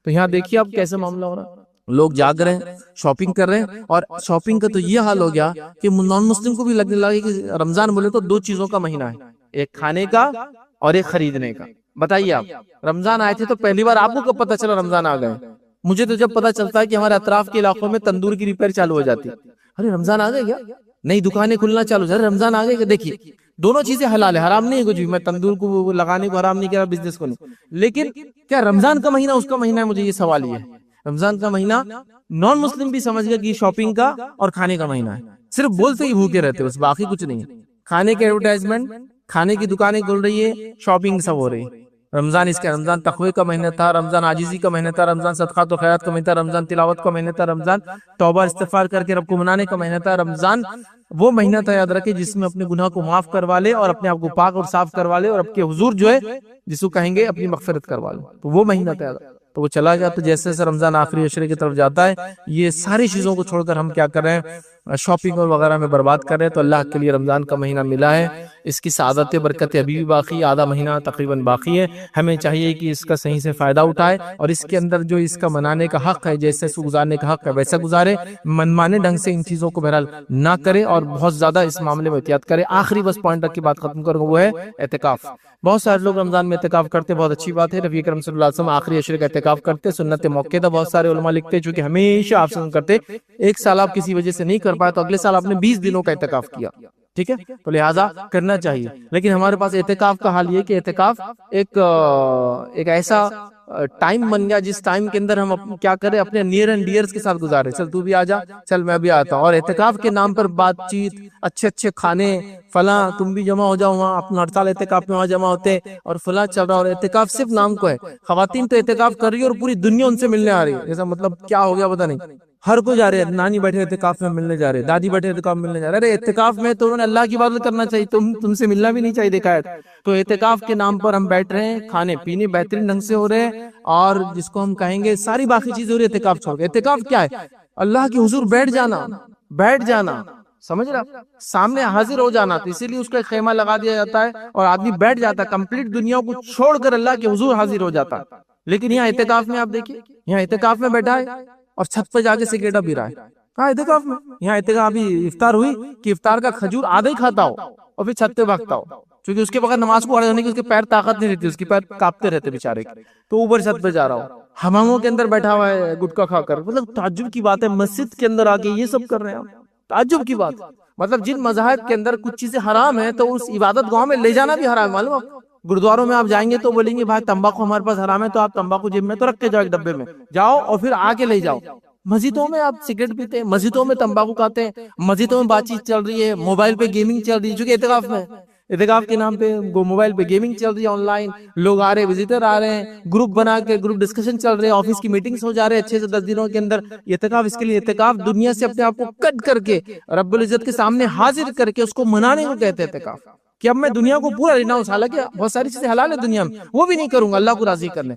S1: تو یہاں دیکھیے اب کیسے معاملہ ہو رہا. لوگ جاگ رہے ہیں، شاپنگ کر رہے ہیں، اور شاپنگ کا تو یہ حال ہو گیا کہ نان مسلم کو بھی لگنے لگا کہ رمضان بولے تو دو چیزوں کا مہینہ ہے، ایک کھانے کا اور ایک خریدنے کا۔ بتائیے آپ رمضان آئے تھے تو پہلی بار آپ کو کب پتا چلا رمضان آ گئے؟ مجھے تو جب پتا چلتا ہے کہ ہمارے اطراف کے علاقوں میں تندور کی ریپیئر چالو ہو جاتی ہے، ارے رمضان آ گئے کیا، نئی دکانیں کھلنا چالو، ارے رمضان آ گئے کیا۔ دیکھیے دونوں چیزیں حلال ہے، حرام نہیں ہے کچھ بھی، میں تندور کو لگانے کو حرام نہیں کہہ رہا، بزنس کو نہیں، لیکن کیا رمضان کا مہینہ اس کا مہینہ ہے؟ مجھے یہ سوال یہ ہے۔ رمضان کا مہینہ نان مسلم بھی سمجھ گیا کہ شاپنگ کا اور کھانے کا مہینہ ہے، صرف بولتے ہی بھوکے رہتے بس، باقی کچھ نہیں ہے۔ کھانے کے ایڈورٹائزمنٹ، کھانے کی دکانیں کھل رہی ہے، شاپنگ سب ہو رہی ہے۔ رمضان اس کا، رمضان تقوی کا مہینہ تھا، رمضان عاجزی کا مہینہ تھا، رمضان صدقات و خیرات کا مہینہ تھا، رمضان تلاوت کا مہینہ تھا، رمضان توبہ استغفار کر کے رب کو منانے کا مہینہ تھا، رمضان وہ مہینہ تھا یاد رکھے جس میں اپنے گناہ کو معاف کروا لے اور اپنے آپ کو پاک اور صاف کروا لے اور اب کے حضور جو ہے جس کو کہیں گے اپنی مغفرت کروا لے، تو وہ مہینہ تھا۔ تو وہ چلا جاتا، جیسے جیسے رمضان آخری عشرے کی طرف جاتا ہے یہ ساری چیزوں کو چھوڑ کر ہم کیا کر رہے ہیں، شاپنگ اور وغیرہ میں برباد کر رہے ہیں۔ تو اللہ کے لیے رمضان کا مہینہ ملا ہے، اس کی سعادت برکتیں ابھی بھی باقی، آدھا مہینہ تقریباً باقی ہے، ہمیں چاہیے کہ اس کا صحیح سے فائدہ اٹھائے اور اس کے اندر جو اس کا منانے کا حق ہے، جیسے اس کو گزارنے کا حق ہے ویسا گزارے، منمانے ڈھنگ سے ان چیزوں کو بہرحال نہ کرے اور بہت زیادہ اس معاملے میں احتیاط کرے۔ آخری بس پوائنٹ رکھ کے بات ختم کروں، وہ ہے اعتکاف۔ بہت سارے لوگ رمضان میں اعتکاف کرتے، بہت اچھی بات ہے، نبی کریم صلی اللہ علیہ وسلم آخری عشرے کا اعتکاف کرتے، سنت موقع تھا، بہت سارے علماء لکھتے ہیں چونکہ ہمیشہ آپ سے کرتے، ایک سال آپ کسی وجہ سے نہیں کر پائے تو اگلے سال آپ نے 20 دنوں کا اعتکاف کیا، ٹھیک ہے، تو لہٰذا کرنا چاہیے۔ لیکن ہمارے پاس اعتکاف کا حال یہ کہ اعتکاف ایک ایسا ٹائم بن گیا جس ٹائم کے اندر ہم کیا کریں، اپنے نیئر اینڈ ڈیئرز کے ساتھ گزارے، چل تو بھی آ جا، چل میں بھی آتا ہوں، اور اعتکاف کے نام پر بات چیت، اچھے اچھے کھانے، فلاں تم بھی جمع ہو جاؤ وہاں، اپنا 48 اعتکاف میں وہاں جمع ہوتے اور فلاں چل رہا، اور اعتکاف صرف نام کو ہے۔ خواتین تو اعتکاف کر رہی ہے اور پوری دنیا ان سے ملنے آ رہی ہے، ایسا مطلب کیا ہو گیا پتہ نہیں، ہر کوئی جا رہے ہیں، نانی بیٹھے اعتکاف میں ملنے جا رہے، دادی بیٹھے اعتکاف میں ملنے جا رہے، ارے اعتکاف میں تو انہوں نے اللہ کی عبادت کرنا چاہیے، تم سے ملنا بھی نہیں چاہیے دیکھا ہے۔ تو اعتکاف کے نام پر ہم بیٹھ رہے ہیں، کھانے پینے بہترین ڈھنگ سے ہو رہے ہیں اور جس کو ہم کہیں گے ساری باقی چیزیں ہو رہی ہے اعتکاف چھوڑ کے۔ اعتکاف کیا ہے؟ اللہ کے حضور بیٹھ جانا، سمجھ رہا، سامنے حاضر ہو جانا، تو اسی لیے اس کا خیمہ لگا دیا جاتا ہے اور آدمی بیٹھ جاتا ہے، کمپلیٹ دنیا کو چھوڑ کر اللہ کے حضور حاضر ہو جاتا ہے۔ لیکن یہاں اعتکاف میں آپ دیکھیے، یہاں اعتکاف میں بیٹھا ہے اور چھت پہ جا کے سگریٹا پی رہا ہے، کہاں اعتکاف میں؟ یہاں اعتکاف ابھی افطار ہوئی کہ افطار کا کھجور آدھا ہی کھاتا ہو اور پھر چھت پہ بھاگتا ہو، کیونکہ اس کے بغیر نماز کو اڑے ہونے کی اس کے پیر طاقت نہیں رہتی، اس کے پیر کانپتے رہتے بیچارے کے، تو اوپر چھت پہ جا رہا ہو، حماموں کے اندر بیٹھا ہوا ہے گٹکا کھا کر، مطلب تعجب کی بات ہے، مسجد کے اندر آ کے یہ سب کر رہے ہیں، تعجب کی بات، مطلب جن مذاہب کے اندر کچھ چیزیں حرام ہیں تو اس عبادت گاہ میں لے جانا بھی حرام ہے، معلوم آپ؟ گردواروں میں آپ جائیں گے تو بولیں گے بھائی تمباکو ہمارے پاس حرام ہے، تو آپ تمباکو جیب میں تو رکھ کے جاؤ، ایک ڈبے میں جاؤ اور پھر آ کے لے جاؤ۔ مسجدوں میں آپ سگریٹ پیتے ہیں، مسجدوں میں تمباکو کھاتے ہیں، مسجدوں میں بات چیت چل رہی ہے، موبائل پہ گیمنگ چل رہی ہے، چونکہ اعتکاف میں، اعتکاف کے نام پہ موبائل پہ گیمنگ چل رہی ہے، آن لائن لوگ آ رہے، وزیٹر آ رہے ہیں، گروپ بنا کے گروپ ڈسکشن چل رہے ہیں، آفس کی میٹنگز ہو جا رہے ہیں 6 سے 10 دنوں کے اندر۔ اعتکاف اس کے لیے، اعتکاف دنیا سے اپنے آپ کو کٹ کر کے رب العزت کے سامنے حاضر کر کے اس کو منانے کو کہتے ہیں اعتکاف، کہ اب میں دنیا کو پورا ریناؤنس، حالانکہ بہت ساری چیزیں حلال ہے دنیا میں، وہ بھی نہیں کروں گا اللہ کو راضی کرنے۔